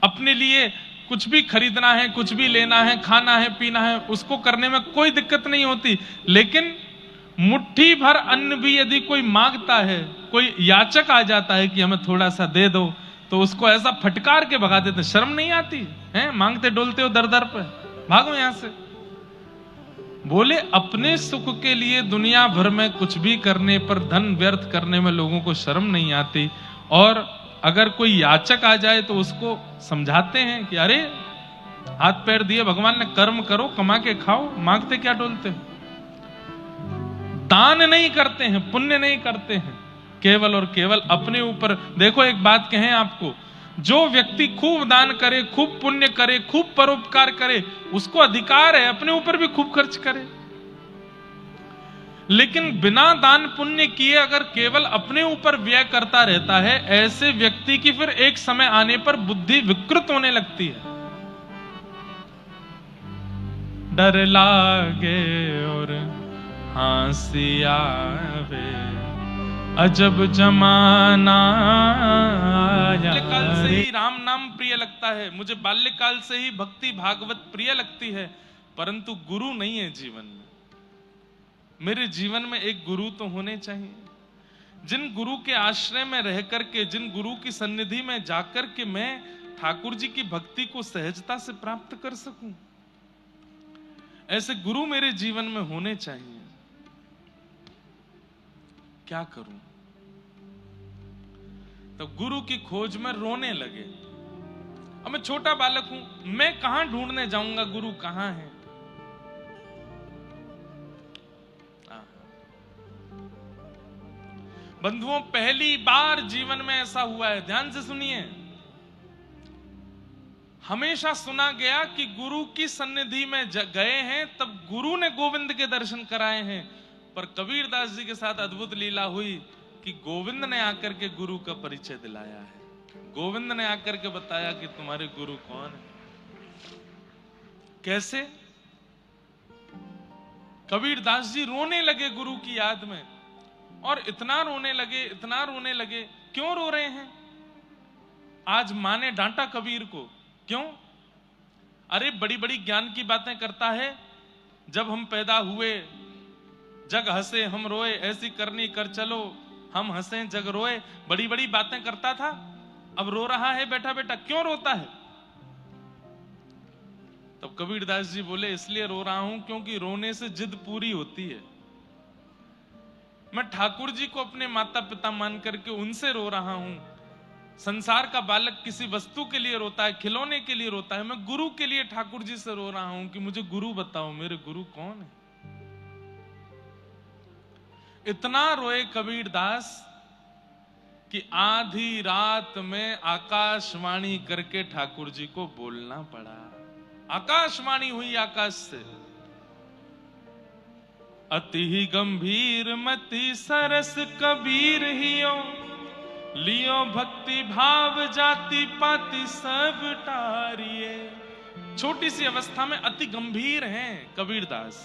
अपने लिए कुछ भी खरीदना है, कुछ भी लेना है, खाना है, पीना है, उसको करने में कोई दिक्कत नहीं होती। लेकिन मुट्ठी भर अन्न भी यदि कोई मांगता है, कोई याचक आ जाता है कि हमें थोड़ा सा दे दो, तो उसको ऐसा फटकार के भगा देते। शर्म नहीं आती है? मांगते डोलते हो दर दर पे, भागो यहां से। बोले अपने सुख के लिए दुनिया भर में कुछ भी करने पर, धन व्यर्थ करने में लोगों को शर्म नहीं आती। और अगर कोई याचक आ जाए तो उसको समझाते हैं कि अरे हाथ पैर दिए भगवान ने, कर्म करो, कमा के खाओ, मांगते क्या डोलते हो। दान नहीं करते हैं, पुण्य नहीं करते हैं, केवल और केवल अपने ऊपर। देखो एक बात कहें आपको, जो व्यक्ति खूब दान करे, खूब पुण्य करे, खूब परोपकार करे, उसको अधिकार है अपने ऊपर भी खूब खर्च करे। लेकिन बिना दान पुण्य किए अगर केवल अपने ऊपर व्यय करता रहता है, ऐसे व्यक्ति की फिर एक समय आने पर बुद्धि विकृत होने लगती है। डर लागे और हंसी आवे, अजब जमाना आया। बाल्यकाल से ही राम नाम प्रिय लगता है मुझे, बाल्यकाल से ही भक्ति भागवत प्रिय लगती है, परंतु गुरु नहीं है जीवन में। मेरे जीवन में एक गुरु तो होने चाहिए, जिन गुरु के आश्रय में रह करके, जिन गुरु की सन्निधि में जाकर के मैं ठाकुर जी की भक्ति को सहजता से प्राप्त कर सकूं। ऐसे गुरु मेरे जीवन में होने चाहिए। क्या करूं? तब गुरु की खोज में रोने लगे। अब मैं छोटा बालक हूं, मैं कहां ढूंढने जाऊंगा गुरु कहां है? बंधुओं, पहली बार जीवन में ऐसा हुआ है, ध्यान से सुनिए। हमेशा सुना गया कि गुरु की सन्निधि में गए हैं, तब गुरु ने गोविंद के दर्शन कराए हैं। पर कबीरदास जी के साथ अद्भुत लीला हुई कि गोविंद ने आकर के गुरु का परिचय दिलाया है। गोविंद ने आकर के बताया कि तुम्हारे गुरु कौन है। कैसे? कबीरदास जी रोने लगे गुरु की याद में, और इतना रोने लगे, इतना रोने लगे। क्यों रो रहे हैं? आज मां ने डांटा कबीर को। क्यों? अरे बड़ी बड़ी ज्ञान की बातें करता है। जब हम पैदा हुए जग हंसे हम रोए, ऐसी करनी कर चलो हम हंसे जग रोए। बड़ी बड़ी बातें करता था, अब रो रहा है बैठा बैठा। क्यों रोता है? तब कबीरदास जी बोले, इसलिए रो रहा हूं क्योंकि रोने से जिद पूरी होती है। मैं ठाकुर जी को अपने माता पिता मान करके उनसे रो रहा हूं। संसार का बालक किसी वस्तु के लिए रोता है, खिलौने के लिए रोता है। मैं गुरु के लिए ठाकुर जी से रो रहा हूं कि मुझे गुरु बताओ, मेरे गुरु कौन है? इतना रोए कबीरदास कि आधी रात में आकाशवाणी करके ठाकुर जी को बोलना पड़ा। आकाशवाणी हुई आकाश से, अति ही गंभीर मति सरस कबीर हियो, लियो भक्ति भाव जाति पाति सब टारिये। छोटी सी अवस्था में अति गंभीर हैं कबीरदास।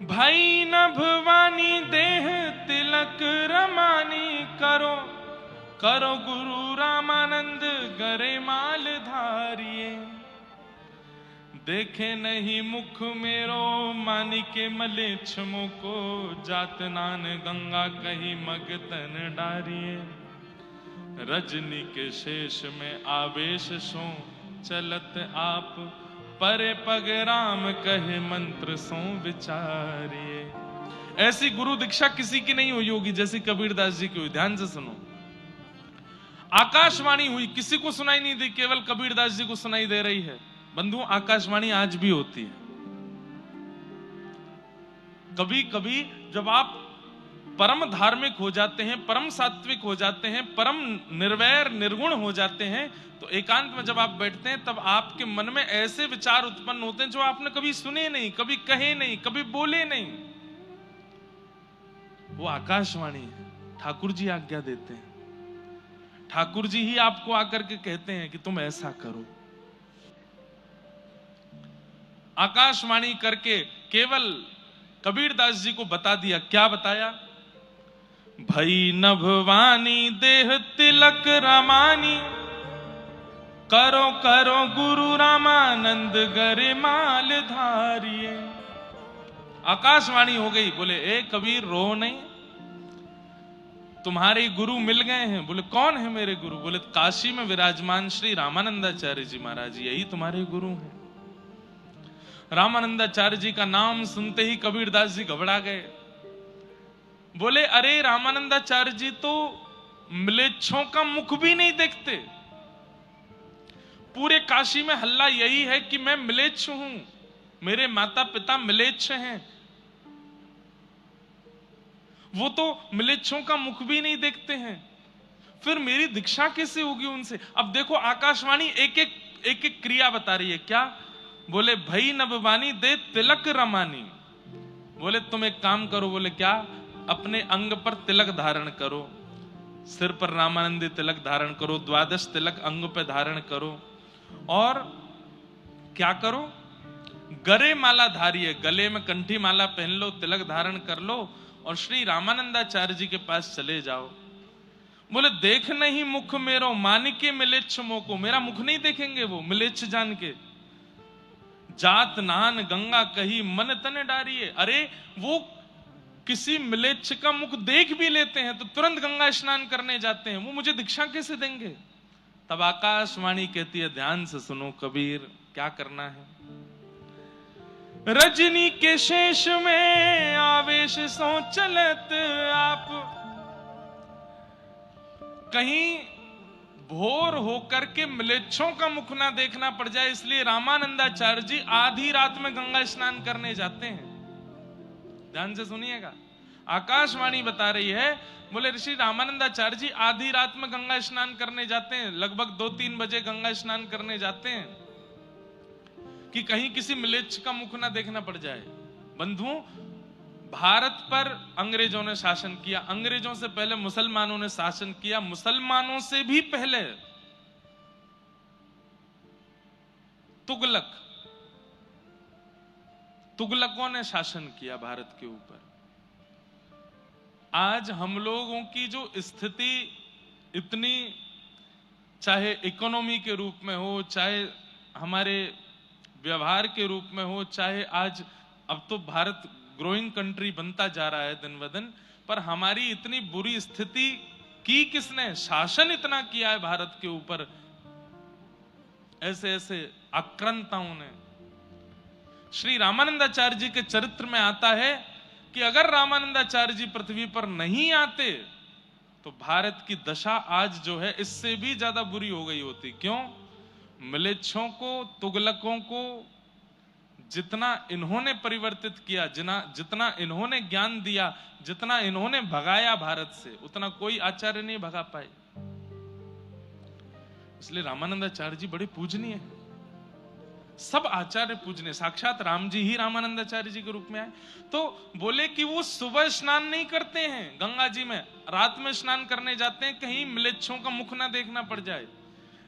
भाई न भवानी देह तिलक रमानी, करो करो गुरु रामानंद गरे माल धारिये। देखे नहीं मुख मेरो मानिके मलेच्छ मोको, जात नान गंगा कही मग तन डारिये। रजनी के शेष में आवेश सो चलत आप, परे पग राम कहे मंत्र सो विचारिये। ऐसी गुरु दीक्षा किसी की नहीं हुई होगी जैसी कबीरदास जी की हुई। ध्यान से सुनो। आकाशवाणी हुई, किसी को सुनाई नहीं दी, केवल कबीरदास जी को सुनाई दे रही है। बंधुओं, आकाशवाणी आज भी होती है। कभी कभी जब आप परम धार्मिक हो जाते हैं, परम सात्विक हो जाते हैं, परम निर्वैर निर्गुण हो जाते हैं, तो एकांत में जब आप बैठते हैं तब आपके मन में ऐसे विचार उत्पन्न होते हैं जो आपने कभी सुने नहीं, कभी कहे नहीं, कभी बोले नहीं। वो आकाशवाणी है। ठाकुर जी आज्ञा देते हैं, ठाकुर जी ही आपको आकर के कहते हैं कि तुम ऐसा करो। आकाशवाणी करके केवल कबीरदास जी को बता दिया। क्या बताया? भई नभवानी देह तिलक रमानी, करो करो गुरु रामानंद गरे माल धारिये। आकाशवाणी हो गई। बोले, ए कबीर रो नहीं, तुम्हारे गुरु मिल गए हैं। बोले, कौन है मेरे गुरु? बोले, काशी में विराजमान श्री रामानंदाचार्य जी महाराज, यही तुम्हारे गुरु हैं। रामानंदाचार्य जी का नाम सुनते ही कबीरदास जी घबरा गए। बोले, अरे रामानंदाचार्य जी तो म्लेच्छों का मुख भी नहीं देखते। पूरे काशी में हल्ला यही है कि मैं म्लेच्छ हूं, मेरे माता पिता म्लेच्छ हैं। वो तो म्लेच्छों का मुख भी नहीं देखते हैं, फिर मेरी दीक्षा कैसे होगी उनसे? अब देखो, आकाशवाणी एक एक क्रिया बता रही है। क्या? बोले, भई नभवानी दे तिलक रमानी। बोले, तुम एक काम करो। बोले, क्या? अपने अंग पर तिलक धारण करो, सिर पर रामानंदी तिलक धारण करो, 12 तिलक अंग पे धारण करो, और क्या करो? गरे माला धारिये, गले में कंठी माला पहन लो, तिलक धारण कर लो, और श्री रामानंदाचार्य जी के पास चले जाओ। बोले, देख नहीं मुख मेरो मानिके मिलेच्छ मोको, मेरा मुख नहीं देखेंगे वो मिलेच्छ जान के। जात नान गंगा कही मन तन डारिये। अरे वो किसी मिलेच्छ का मुख देख भी लेते हैं तो तुरंत गंगा स्नान करने जाते हैं, वो मुझे दीक्षा कैसे देंगे? तब आकाशवाणी कहती है, ध्यान से सुनो कबीर, क्या करना है। रजनी के शेष में आवेश सो चलत आप, कहीं भोर होकर के म्लेच्छों का मुख ना देखना पड़ जाए, इसलिए रामानंदाचार्य जी आधी रात में गंगा स्नान करने जाते हैं। ध्यान से सुनिएगा, आकाशवाणी बता रही है, बोले ऋषि रामानंदाचार्य जी आधी रात में गंगा स्नान करने जाते हैं, लगभग 2-3 बजे गंगा स्नान करने जाते हैं कि कहीं किसी म्लेच्छ का मुख ना देखना पड़ जाए। बंधुओं, भारत पर अंग्रेजों ने शासन किया, अंग्रेजों से पहले मुसलमानों ने शासन किया, मुसलमानों से भी पहले तुगलकों ने शासन किया भारत के ऊपर। आज हम लोगों की जो स्थिति इतनी, चाहे इकोनॉमी के रूप में हो, चाहे हमारे व्यवहार के रूप में हो, चाहे आज अब तो भारत ग्रोइंग कंट्री बनता जा रहा है दिन ब दिन, पर हमारी इतनी बुरी स्थिति की किसने? शासन इतना किया है भारत के ऊपर, ऐसे ऐसे आक्रांताओं ने। श्री रामानंदाचार्य जी के चरित्र में आता है कि अगर रामानंदाचार्य जी पृथ्वी पर नहीं आते तो भारत की दशा आज जो है इससे भी ज्यादा बुरी हो गई होती। क्यों? म्लेच्छों को, तुगलकों को जितना इन्होंने परिवर्तित किया, जितना इन्होंने ज्ञान दिया, जितना इन्होंने भगाया भारत से, उतना कोई आचार्य नहीं भगा पाए। इसलिए रामानंदाचार्य जी बड़े पूजनीय हैं। सब आचार्य पूजनीय, साक्षात राम जी ही रामानंदाचार्य जी के रूप में आए। तो बोले कि वो सुबह स्नान नहीं करते हैं गंगा जी में, रात में स्नान करने जाते हैं, कहीं म्लेच्छों का मुख ना देखना पड़ जाए।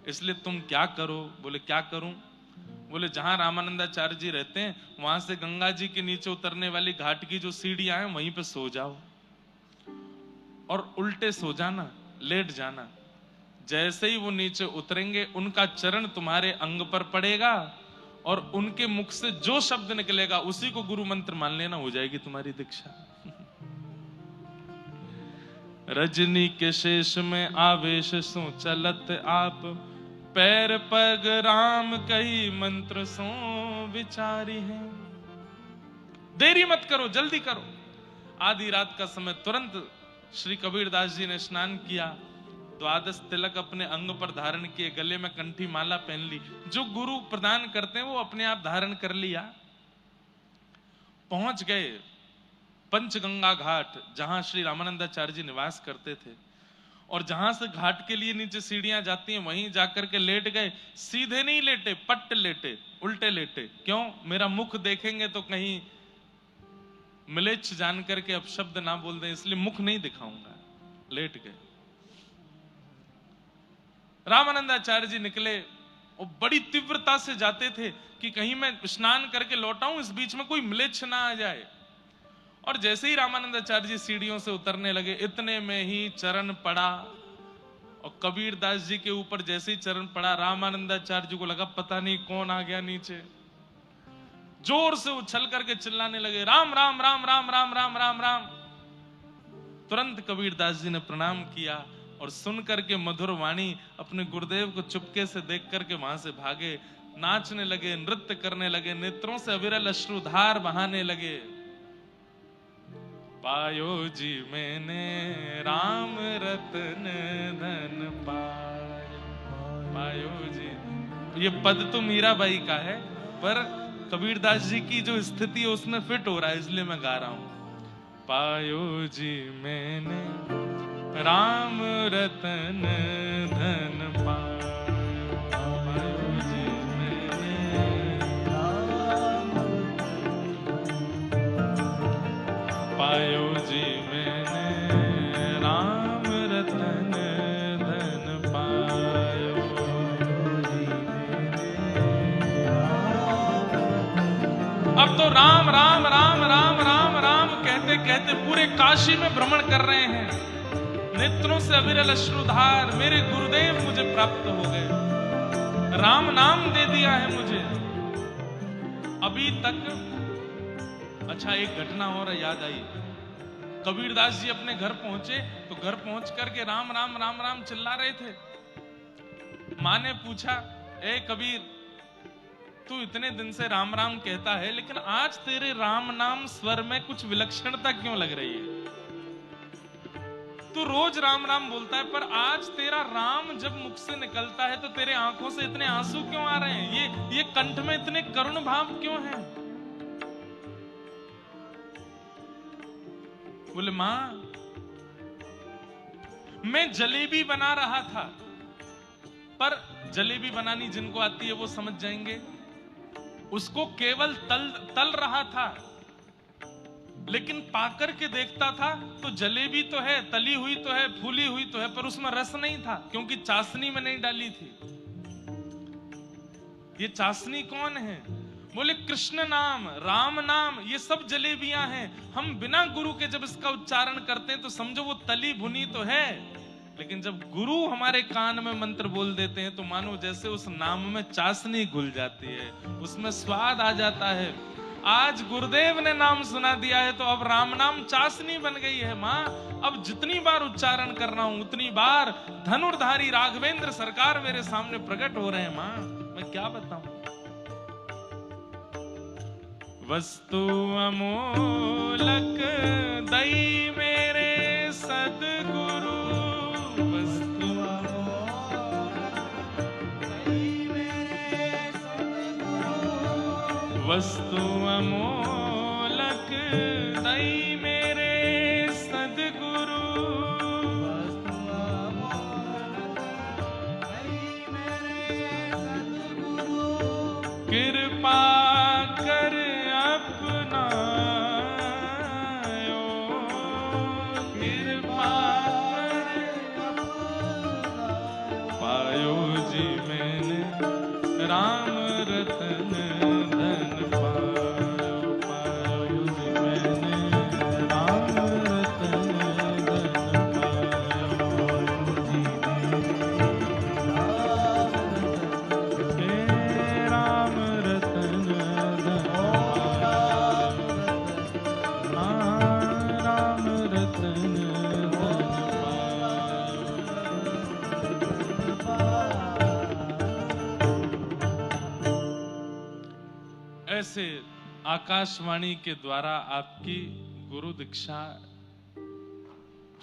इसलिए तुम क्या करो? बोले क्या करूं? बोले जहां रामानंदाचार्य जी रहते हैं वहां से गंगा जी के नीचे उतरने वाली घाट की जो सीढ़ियां हैं वहीं पे सो जाओ और उल्टे सो जाना, लेट जाना। जैसे ही वो नीचे उतरेंगे उनका चरण तुम्हारे अंग पर पड़ेगा और उनके मुख से जो शब्द निकलेगा उसी को गुरु मंत्र मान लेना, हो जाएगी तुम्हारी दीक्षा। रजनी के शेष में आवेश सो चलत आप, पैर पग राम कही मंत्र सो विचारी है। देरी मत करो, जल्दी करो। आधी रात का समय, तुरंत श्री कबीरदास जी ने स्नान किया, द्वादश तिलक अपने अंग पर धारण किए, गले में कंठी माला पहन ली, जो गुरु प्रदान करते हैं वो अपने आप धारण कर लिया। पहुंच गए पंचगंगा घाट, जहां श्री रामानंदाचार्य जी निवास करते थे, और जहां से घाट के लिए नीचे सीढ़ियां जाती हैं वहीं जाकर के लेट गए। सीधे नहीं लेटे, पट्ट लेटे, उल्टे लेटे। क्यों? मेरा मुख देखेंगे तो कहीं म्लेच्छ जान करके अपशब्द ना बोल दें, इसलिए मुख नहीं दिखाऊंगा। लेट गए। रामानंदाचार्य जी निकले और बड़ी तीव्रता से जाते थे कि कहीं मैं स्नान करके लौटाऊं, इस बीच में कोई म्लेच्छ ना आ जाए। और जैसे ही रामानंदाचार्य जी सीढ़ियों से उतरने लगे, इतने में ही चरण पड़ा, और कबीरदास जी के ऊपर जैसे ही चरण पड़ा, रामानंदाचार्य जी को लगा पता नहीं कौन आ गया नीचे। जोर से उछल करके चिल्लाने लगे, राम राम राम राम राम राम राम राम। तुरंत कबीरदास जी ने प्रणाम किया और सुन करके मधुर वाणी अपने गुरुदेव को चुपके से देख करके वहां से भागे, नाचने लगे, नृत्य करने लगे, नेत्रों से अविरल अश्रुधार बहाने लगे। पायो जी मैंने राम रतन धन पायो जी। ये पद तो मीराबाई का है, पर कबीरदास जी की जो स्थिति है उसमें फिट हो रहा है, इसलिए मैं गा रहा हूं। पायो जी मैंने राम रतन धन पायो जी मैंने पायो जी मैंने राम रतन धन पायो जी मैंने। अब तो राम राम राम राम राम राम कहते कहते पूरे काशी में भ्रमण कर रहे हैं, नेत्रों से अविरल अश्रुधार। मेरे गुरुदेव मुझे प्राप्त हो गए, राम नाम दे दिया है मुझे। अभी तक अच्छा एक घटना और याद आई। कबीरदास जी अपने घर पहुंचे तो घर पहुंच करके राम राम राम राम चिल्ला रहे थे। माँ ने पूछा, ए कबीर, तू इतने दिन से राम राम कहता है, लेकिन आज तेरे राम नाम स्वर में कुछ विलक्षणता क्यों लग रही है? तू रोज राम राम बोलता है, पर आज तेरा राम जब मुख से निकलता है तो तेरे आंखों से इतने आंसू क्यों आ रहे हैं? ये कंठ में इतने करुण भाव क्यों हैं? बोले, मां, मैं जलेबी बना रहा था, पर जलेबी बनानी जिनको आती है वो समझ जाएंगे, उसको केवल तल रहा था, लेकिन पाकर के देखता था तो जलेबी तो है, तली हुई तो है, फूली हुई तो है, पर उसमें रस नहीं था, क्योंकि चाशनी में नहीं डाली थी। ये चाशनी कौन है? बोले, कृष्ण नाम, राम नाम, ये सब जलेबियां हैं। हम बिना गुरु के जब इसका उच्चारण करते हैं तो समझो वो तली भुनी तो है, लेकिन जब गुरु हमारे कान में मंत्र बोल देते हैं तो मानो जैसे उस नाम में चाशनी घुल जाती है, उसमें स्वाद आ जाता है। आज गुरुदेव ने नाम सुना दिया है तो अब राम नाम चाशनी बन गई है। माँ, अब जितनी बार उच्चारण कर रहा हूं उतनी बार धनुर्धारी राघवेंद्र सरकार मेरे सामने प्रकट हो रहे हैं। माँ, मैं क्या बताऊं? वस्तु अमोलक दई मेरे सदगुरु, वस्तु अमोलक दई मेरे सदगुरु, वस्तु अमोलक दई मेरे सदगुरु, वस्तु अमोलक दई मेरे सदगुरु, कृपा कर राम रतन धन पायो, पायो जी मैंने राम रतन धन पायो जी मेरे राम रतन धन पायो, राम रतन धन पायो। ऐसे आकाशवाणी के द्वारा आपकी गुरु दीक्षा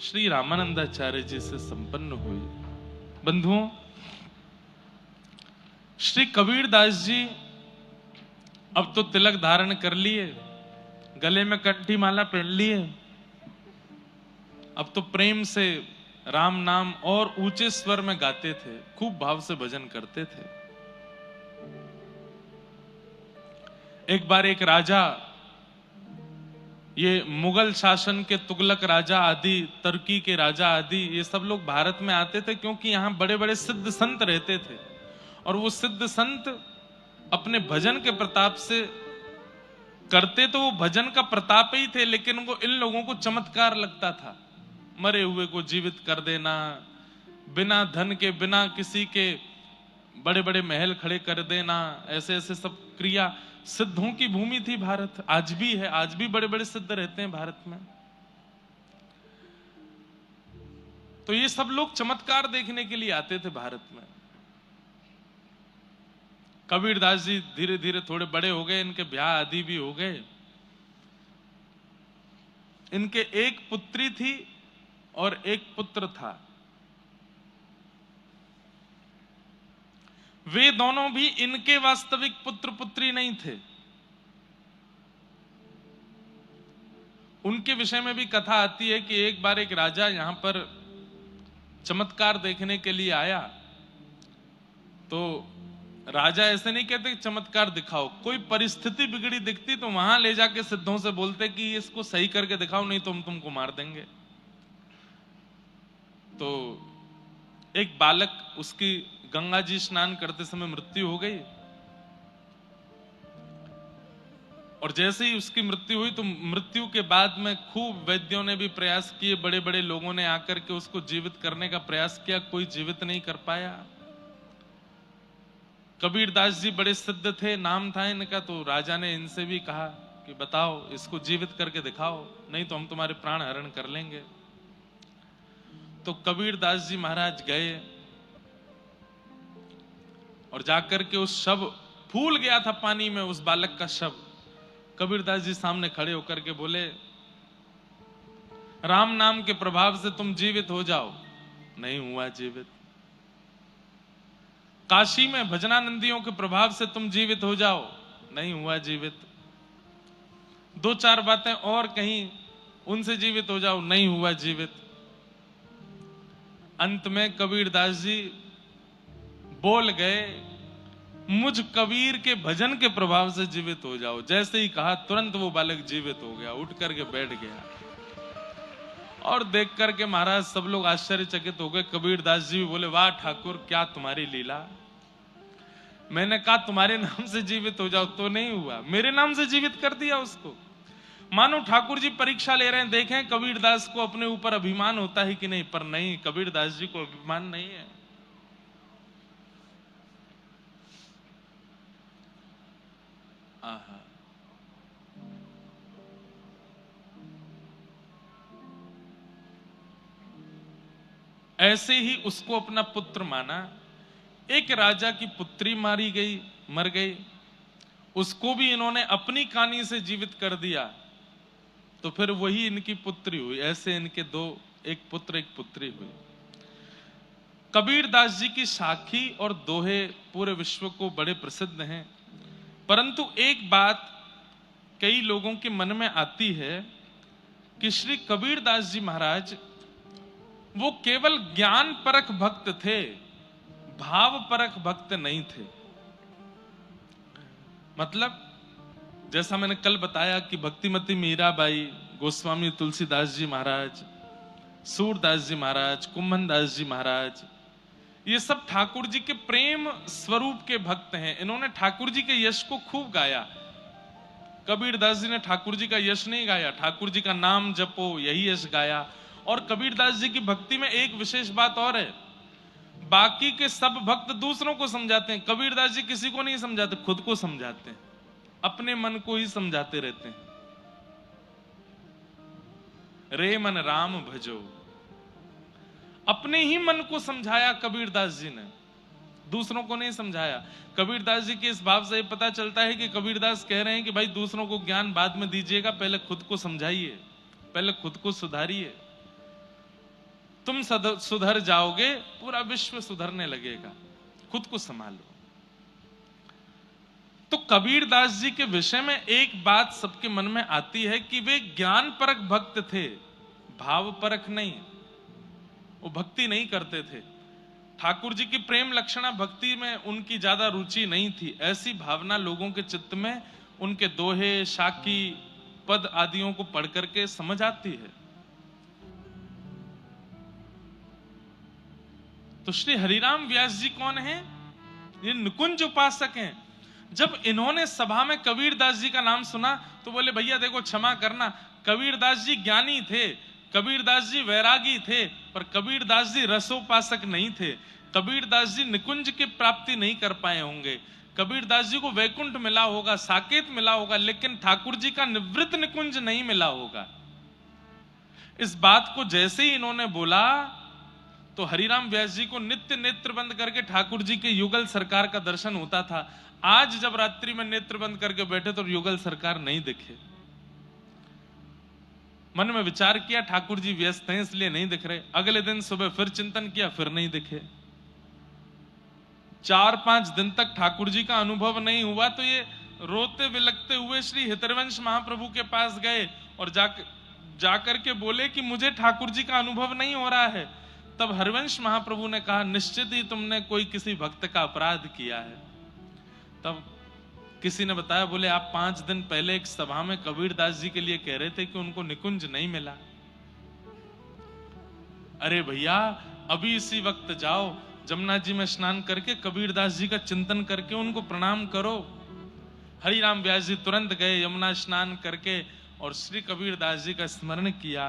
श्री रामानंदाचार्य जी से संपन्न हुई। बंधुओं, श्री कबीरदास जी अब तो तिलक धारण कर लिए, गले में कंठी माला पहन लिए, अब तो प्रेम से राम नाम और ऊंचे स्वर में गाते थे, खूब भाव से भजन करते थे। एक बार एक राजा, ये मुगल शासन के तुगलक राजा आदि, तुर्की के राजा आदि, ये सब लोग भारत में आते थे क्योंकि यहाँ बड़े बड़े सिद्ध संत रहते थे, और वो सिद्ध संत अपने भजन के प्रताप से करते तो वो भजन का प्रताप ही थे, लेकिन वो इन लोगों को चमत्कार लगता था। मरे हुए को जीवित कर देना, बिना धन के, बिना किसी के बड़े बड़े महल खड़े कर देना, ऐसे ऐसे सब क्रिया। सिद्धों की भूमि थी भारत, आज भी है, आज भी बड़े बड़े सिद्ध रहते हैं भारत में। तो ये सब लोग चमत्कार देखने के लिए आते थे भारत में। कबीरदास जी धीरे धीरे थोड़े बड़े हो गए, इनके ब्याह आदि भी हो गए। इनके एक पुत्री थी और एक पुत्र था। वे दोनों भी इनके वास्तविक पुत्र पुत्री नहीं थे। उनके विषय में भी कथा आती है कि एक बार एक राजा यहां पर चमत्कार देखने के लिए आया, तो राजा ऐसे नहीं कहते कि चमत्कार दिखाओ, कोई परिस्थिति बिगड़ी दिखती तो वहां ले जाके सिद्धों से बोलते कि इसको सही करके दिखाओ, नहीं तो हम तुमको मार देंगे। तो एक बालक, उसकी गंगा जी स्नान करते समय मृत्यु हो गई, और जैसे ही उसकी मृत्यु हुई तो मृत्यु के बाद में खूब वैद्यों ने भी प्रयास किए, बड़े बड़े लोगों ने आकर के उसको जीवित करने का प्रयास किया, कोई जीवित नहीं कर पाया। कबीरदास जी बड़े सिद्ध थे, नाम था इनका, तो राजा ने इनसे भी कहा कि बताओ, इसको जीवित करके दिखाओ, नहीं तो हम तुम्हारे प्राण हरण कर लेंगे। तो कबीरदास जी महाराज गए और जाकर के उस शव, फूल गया था पानी में उस बालक का शव, कबीरदास जी सामने खड़े होकर के बोले, राम नाम के प्रभाव से तुम जीवित हो जाओ। नहीं हुआ जीवित। काशी में भजनानंदियों के प्रभाव से तुम जीवित हो जाओ। नहीं हुआ जीवित। दो चार बातें और कहीं, उनसे जीवित हो जाओ। नहीं हुआ जीवित। अंत में कबीरदास जी बोल गए, मुझ कबीर के भजन के प्रभाव से जीवित हो जाओ। जैसे ही कहा तुरंत वो बालक जीवित हो गया, उठ करके बैठ गया। और देख करके महाराज सब लोग आश्चर्यचकित हो गए। कबीरदास जी भी बोले, वाह ठाकुर, क्या तुम्हारी लीला। मैंने कहा तुम्हारे नाम से जीवित हो जाओ, तो नहीं हुआ, मेरे नाम से जीवित कर दिया उसको। मानो ठाकुर जी परीक्षा ले रहे हैं, देखें कबीरदास को अपने ऊपर अभिमान होता है कि नहीं। पर नहीं, कबीरदास जी को अभिमान नहीं है। आहा। ऐसे ही उसको अपना पुत्र माना। एक राजा की पुत्री मारी गई, मर गई, उसको भी इन्होंने अपनी कहानी से जीवित कर दिया, तो फिर वही इनकी पुत्री हुई। ऐसे इनके दो, एक पुत्र एक पुत्री हुई। कबीरदास जी की साखी और दोहे पूरे विश्व को बड़े प्रसिद्ध हैं, परंतु एक बात कई लोगों के मन में आती है कि श्री कबीरदास जी महाराज वो केवल ज्ञान परक भक्त थे, भाव परक भक्त नहीं थे। मतलब जैसा मैंने कल बताया कि भक्तिमती मीराबाई, गोस्वामी तुलसीदास जी महाराज, सूरदास जी महाराज, कुंभनदास जी महाराज, ये सब ठाकुर जी के प्रेम स्वरूप के भक्त हैं। इन्होंने ठाकुर जी के यश को खूब गाया। कबीरदास जी ने ठाकुर जी का यश नहीं गाया, ठाकुर जी का नाम जपो, यही यश गाया। और कबीरदास जी की भक्ति में एक विशेष बात और है, बाकी के सब भक्त दूसरों को समझाते हैं, कबीरदास जी किसी को नहीं समझाते, खुद को समझाते हैं, अपने मन को ही समझाते रहते हैं। रे मन राम भजो, अपने ही मन को समझाया कबीरदास जी ने, दूसरों को नहीं समझाया। कबीरदास जी के इस भाव से पता चलता है कि कबीरदास कह रहे हैं कि भाई दूसरों को ज्ञान बाद में दीजिएगा, पहले खुद को समझाइए, पहले खुद को सुधारिए। तुम सुधर जाओगे, पूरा विश्व सुधरने लगेगा। खुद को संभालो। तो कबीरदास जी के विषय में एक बात सबके मन में आती है कि वे ज्ञान परक भक्त थे, भाव परक नहीं। वो भक्ति नहीं करते थे। ठाकुर जी की प्रेम लक्षणा भक्ति में उनकी ज्यादा रुचि नहीं थी। ऐसी भावना लोगों के चित्त में उनके दोहे, शाकी, पद आदियों को पढ़ करके समझ आती है। तो श्री हरिराम व्यास जी कौन है? ये निकुंज उपासक हैं। जब इन्होंने सभा में कबीरदास जी का नाम सुना तो बोले, भैया देखो क्षमा करना, कबीरदास जी ज्ञानी थे, कबीरदास जी वैरागी थे, पर कबीरदास जी रसोपासक नहीं थे। कबीरदास जी निकुंज की प्राप्ति नहीं कर पाए होंगे। कबीरदास जी को वैकुंठ मिला होगा, साकेत मिला होगा, लेकिन ठाकुर जी का निवृत्त निकुंज नहीं मिला होगा। इस बात को जैसे ही इन्होंने बोला तो हरिराम व्यास जी को नित्य नेत्र बंद करके ठाकुर जी के युगल सरकार का दर्शन होता था। आज जब रात्रि में नेत्र बंद करके बैठे तो युगल सरकार नहीं दिखे। मन में विचार किया ठाकुर जी व्यस्त हैं इसलिए नहीं दिख रहे। अगले दिन सुबह फिर चिंतन किया, फिर नहीं दिखे। 4-5 दिन तक ठाकुर जी का अनुभव नहीं हुआ तो ये रोते बिलखते हुए श्री हितरवंश महाप्रभु के पास गए और जाकर के बोले कि मुझे ठाकुर जी का अनुभव नहीं हो रहा है। तब हरिवंश महाप्रभु ने कहा, निश्चित ही तुमने कोई किसी भक्त का अपराध किया है। तब किसी ने बताया, बोले आप 5 दिन पहले एक सभा में कबीरदास जी के लिए कह रहे थे कि उनको निकुंज नहीं मिला। अरे भैया अभी इसी वक्त जाओ, जमुना जी में स्नान करके कबीरदास जी का चिंतन करके उनको प्रणाम करो। हरिराम व्यास जी तुरंत गए, यमुना स्नान करके और श्री कबीरदास जी का स्मरण किया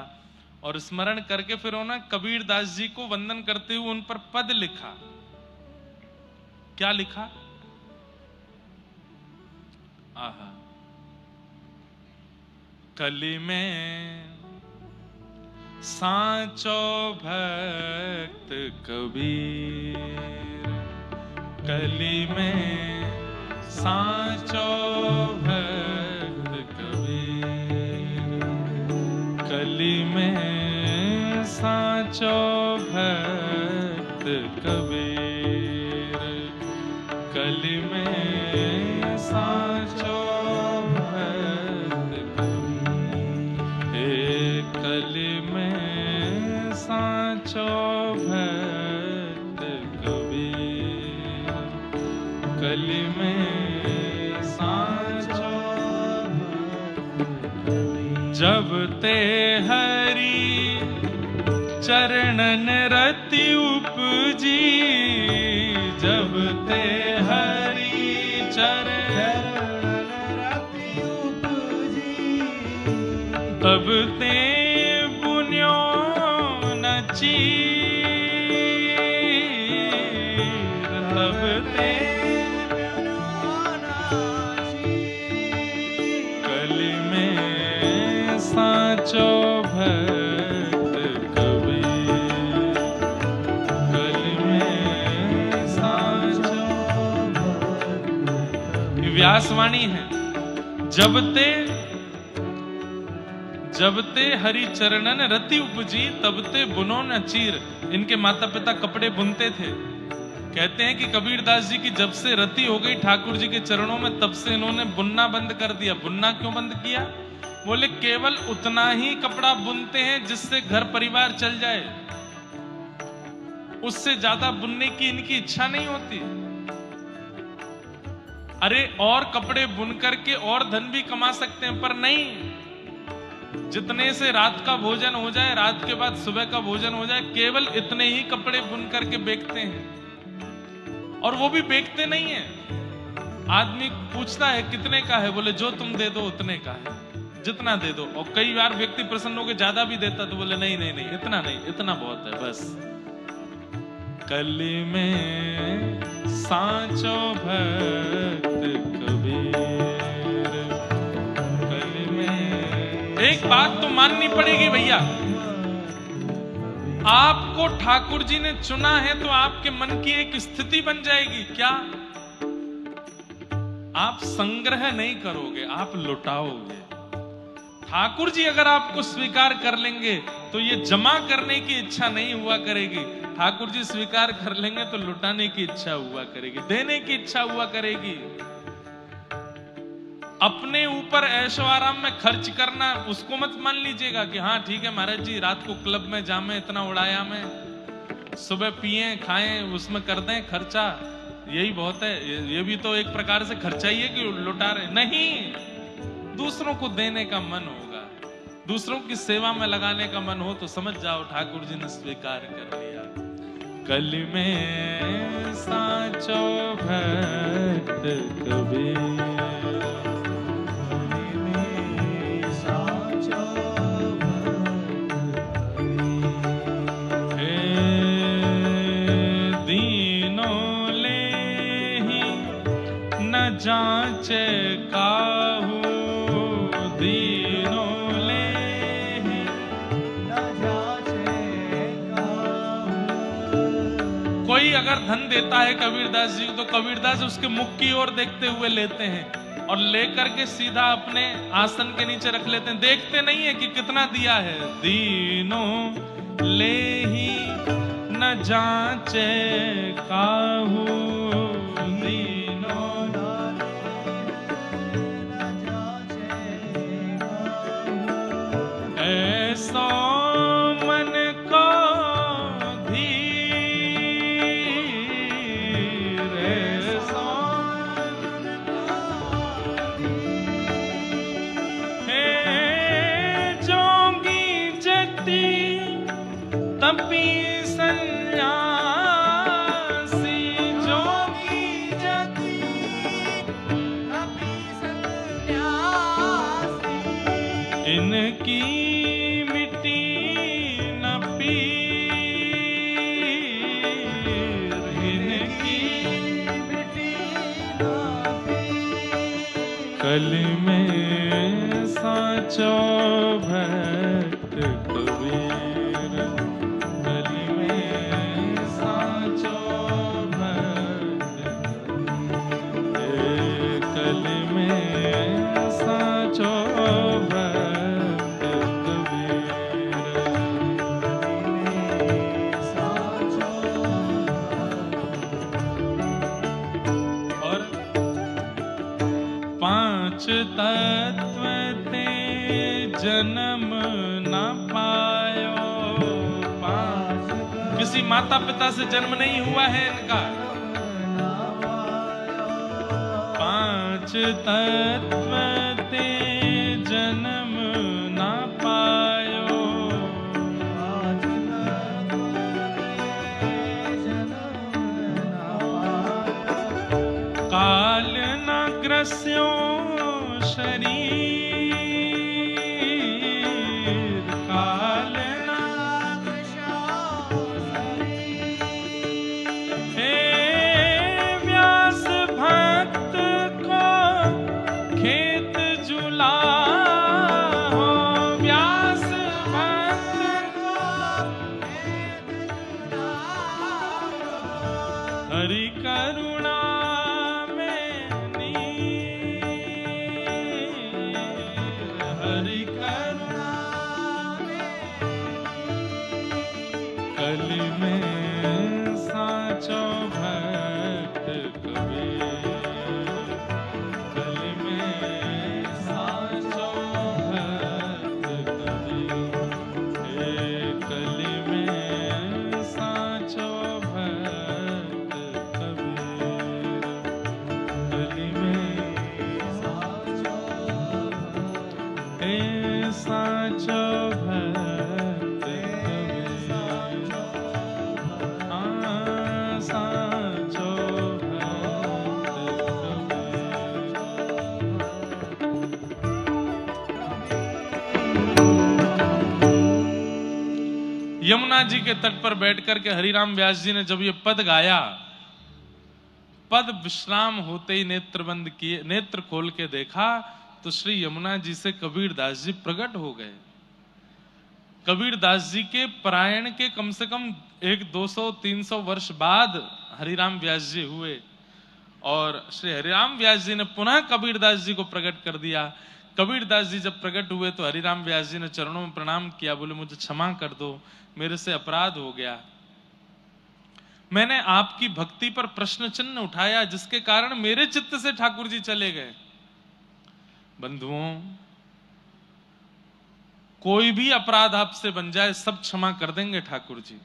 और स्मरण करके फिर उन्होंने कबीरदास जी को वंदन करते हुए उन पर पद लिखा। क्या लिखा? आहा, कली में सांचो भक्त कबीर, कली में साचो भक्त कबीर, कली में साचो भक्त कबीर, कली में साचो भक्त कबीर, हे कली में साचो भक्त कबीर, कली में साचो भक्त कबीर। जब ते हरि चरणन रति उपजी, जब ते हरि चरणन रति उपजी, तब ते पुण्यो न चीर, तब ते कली में साचो भक्त कबीर, कली में साचो भक्त कबीर। व्यासवाणी है, जब ते हरि चरणन रति उपजी, तब ते बुनो न चीर। इनके माता पिता कपड़े बुनते थे। कहते हैं कि कबीर दास जी की जब से रति हो गई ठाकुर जी के चरणों में, तब से इन्होंने बुनना बंद कर दिया। बुनना क्यों बंद किया? बोले केवल उतना ही कपड़ा बुनते हैं जिससे घर परिवार चल जाए, उससे ज्यादा बुनने की इनकी इच्छा नहीं होती। अरे और कपड़े बुन करके और धन भी कमा सकते हैं, पर नहीं, जितने से रात का भोजन हो जाए, रात के बाद सुबह का भोजन हो जाए, केवल इतने ही कपड़े बुन करके बेचते हैं। और वो भी बेचते नहीं है। आदमी पूछता है कितने का है, बोले जो तुम दे दो उतने का है, जितना दे दो। और कई बार व्यक्ति प्रसन्न होकर ज्यादा भी देता तो बोले नहीं नहीं नहीं, इतना नहीं, इतना बहुत है बस। कली में साचो भक्त कबीर, कली में। एक बात तो माननी पड़ेगी भैया, आपको ठाकुर जी ने चुना है तो आपके मन की एक स्थिति बन जाएगी। क्या? आप संग्रह नहीं करोगे, आप लुटाओगे। ठाकुर जी अगर आपको स्वीकार कर लेंगे तो ये जमा करने की इच्छा नहीं हुआ करेगी। ठाकुर जी स्वीकार कर लेंगे तो लुटाने की इच्छा हुआ करेगी, देने की इच्छा हुआ करेगी। अपने ऊपर ऐशो आराम में खर्च करना, उसको मत मान लीजिएगा कि हाँ ठीक है महाराज जी, रात को क्लब में जामे, इतना उड़ाया मैं, सुबह पिए खाएं, उसमें कर दें खर्चा, यही बहुत है। ये भी तो एक प्रकार से खर्चा ही है कि लुटा रहे। नहीं, दूसरों को देने का मन होगा, दूसरों की सेवा में लगाने का मन हो तो समझ जाओ ठाकुर जी ने स्वीकार कर लिया। कली में साचो भक्त कबीर, जांचे काहू दीनों ले न जांचे काहू। कोई अगर धन देता है कबीरदास जी तो कबीरदास उसके मुख की ओर देखते हुए लेते हैं और लेकर के सीधा अपने आसन के नीचे रख लेते हैं। देखते नहीं है कि कितना दिया है। दीनों ले ही न जांचे काहू, ऐसो मन को धीर, ऐसो हे जोगी जति तपी सन्यासी, जोगी जति तपी सन्यासी, इनकी कली में साचो भक्त कबीर, कली में साचो भक्त तत्व ते जन्म न पायो। किसी माता पिता से जन्म नहीं हुआ है इनका। पांच तत्व ते जन्म न पायो। काल न ग्रस्यो शरीर, काल न हे व्यास भक्त को खेत जुला हो। व्यास भक्त को हरि करुणा कलि में साचो भक्त कबीर। कलि में साचो भक्त कबीर। हे कलि में साचो भक्त कबीर। कलि में साचो हे साचो भक्त यमुना जी के तट पर बैठकर के हरिराम व्यास जी ने जब ये पद गाया, पद विश्राम होते ही नेत्र बंद किए, नेत्र खोल के देखा तो श्री यमुना जी से कबीर दास जी प्रकट हो गए। कबीर दास जी के परायण के कम से कम 200-300 वर्ष बाद हरिराम व्यास जी हुए और श्री हरिराम व्यास जी ने पुनः कबीर दास जी को प्रकट कर दिया। कबीर दास जी जब प्रकट हुए तो हरिराम व्यास जी ने चरणों में प्रणाम किया, बोले मुझे क्षमा कर दो, मेरे से अपराध हो गया। मैंने आपकी भक्ति पर प्रश्न चिन्ह उठाया जिसके कारण मेरे चित्त से ठाकुर जी चले गए। बंधुओं, कोई भी अपराध आपसे बन जाए सब क्षमा कर देंगे ठाकुर जी।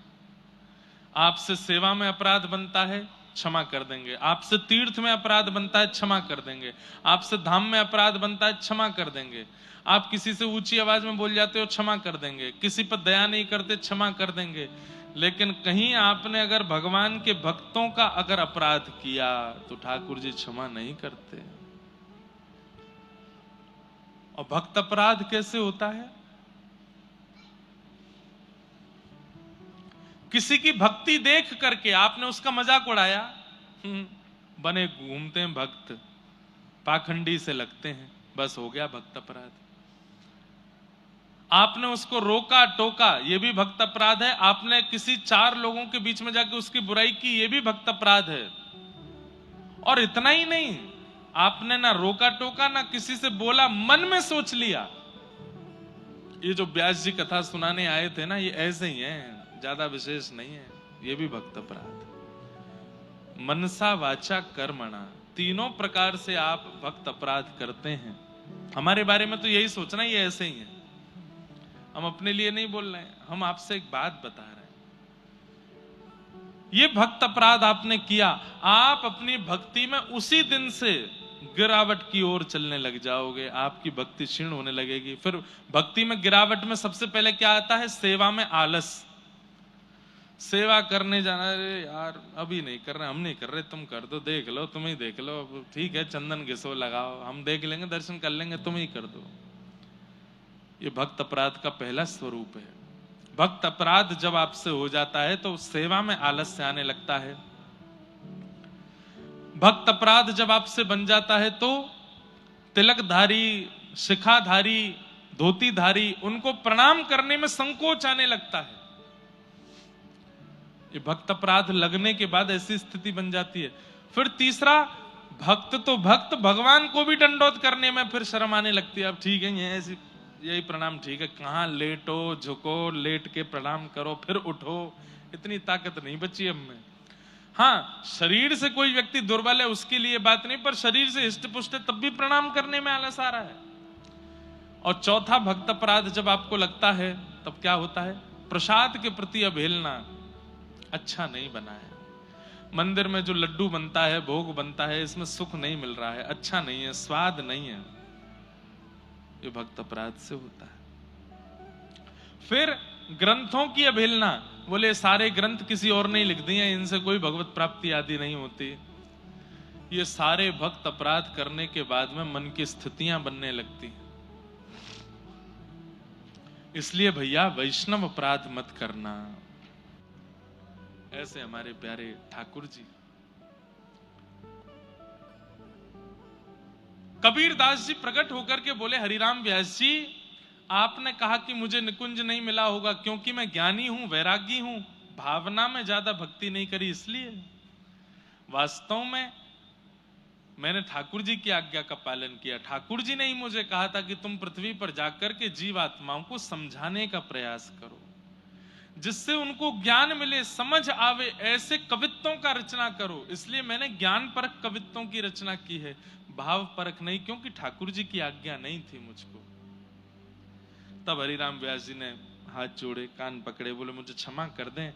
आपसे सेवा में अपराध बनता है, क्षमा कर देंगे। आपसे तीर्थ में अपराध बनता है, क्षमा कर देंगे। आपसे धाम में अपराध बनता है, क्षमा कर देंगे। आप किसी से ऊंची आवाज में बोल जाते हो, क्षमा कर देंगे। किसी पर दया नहीं करते, क्षमा कर देंगे। लेकिन कहीं आपने अगर भगवान के भक्तों का अगर अपराध किया तो ठाकुर जी क्षमा नहीं करते। और भक्त अपराध कैसे होता है? किसी की भक्ति देख करके आपने उसका मजाक उड़ाया, बने घूमते हैं भक्त, पाखंडी से लगते हैं, बस हो गया भक्त अपराध। आपने उसको रोका टोका, ये भी भक्त अपराध है। आपने किसी 4 लोगों के बीच में जाके उसकी बुराई की, ये भी भक्त अपराध है। और इतना ही नहीं, आपने ना रोका टोका ना किसी से बोला, मन में सोच लिया। ये जो व्यास जी कथा सुनाने आए थे ना, ये ऐसे ही है, ज्यादा विशेष नहीं है। ये भी भक्त अपराध। मनसा वाचा कर्मणा, तीनों प्रकार से आप भक्त अपराध करते हैं। हमारे बारे में तो यही सोचना, ये ऐसे ही है। हम अपने लिए नहीं बोल रहे हैं, हम आपसे एक बात बता रहे हैं। ये भक्त अपराध आपने किया, आप अपनी भक्ति में उसी दिन से गिरावट की ओर चलने लग जाओगे। आपकी भक्ति क्षीण होने लगेगी। फिर भक्ति में गिरावट में सबसे पहले क्या आता है? सेवा में आलस। सेवा करने जाना, अरे यार अभी नहीं कर रहे, हम नहीं कर रहे, तुम कर दो, देख लो, तुम ही देख लो, ठीक है, चंदन घिसो लगाओ, हम देख लेंगे, दर्शन कर लेंगे, तुम ही कर दो। ये भक्त अपराध का पहला स्वरूप है। भक्त अपराध जब आपसे हो जाता है तो सेवा में आलस्य आने लगता है। भक्त अपराध जब आपसे बन जाता है तो तिलकधारी, शिखाधारी, धोतीधारी, उनको प्रणाम करने में संकोच आने लगता है। ये भक्त अपराध लगने के बाद ऐसी स्थिति बन जाती है। फिर तीसरा, भक्त तो भक्त, भगवान को भी दंडोत करने में फिर शर्म आने लगती है। अब ठीक है, ये ऐसी यही प्रणाम ठीक है, कहां लेटो, झुको, लेट के प्रणाम करो, फिर उठो, इतनी ताकत नहीं बची अब में। हाँ, शरीर से कोई व्यक्ति दुर्बल है उसके लिए बात नहीं, पर शरीर से हिष्ट पुष्ट तब भी प्रणाम करने में आलस आ रहा है। और चौथा भक्त अपराध जब आपको लगता है तब क्या होता है? प्रसाद के प्रति अवहेलना। अच्छा नहीं बना है, मंदिर में जो लड्डू बनता है, भोग बनता है, इसमें सुख नहीं मिल रहा है, अच्छा नहीं है, स्वाद नहीं है, ये भक्त अपराध से होता है। फिर ग्रंथों की अवहेलना, बोले सारे ग्रंथ किसी और ने लिख दिए, इनसे कोई भगवत प्राप्ति आदि नहीं होती। ये सारे भक्त अपराध करने के बाद में मन की स्थितियां बनने लगती हैं। इसलिए भैया वैष्णव अपराध मत करना। ऐसे हमारे प्यारे ठाकुर जी। कबीर दास जी प्रकट होकर के बोले, हरिराम व्यास जी, आपने कहा कि मुझे निकुंज नहीं मिला होगा क्योंकि मैं ज्ञानी हूं, वैरागी हूं, भावना में ज्यादा भक्ति नहीं करी इसलिए। वास्तव में मैंने ठाकुर जी की आज्ञा का पालन किया। ठाकुर जी ने ही मुझे कहा था कि तुम पृथ्वी पर जाकर के जीवात्माओं को समझाने का प्रयास करो, जिससे उनको ज्ञान मिले, समझ आवे, ऐसे कवित्वों का रचना करो। इसलिए मैंने ज्ञान परक कवित्वों की रचना की है, भाव परक नहीं, क्योंकि ठाकुर जी की आज्ञा नहीं थी मुझको। तब हरिराम व्यास जी ने हाथ जोड़े, कान पकड़े, बोले मुझे क्षमा कर दें,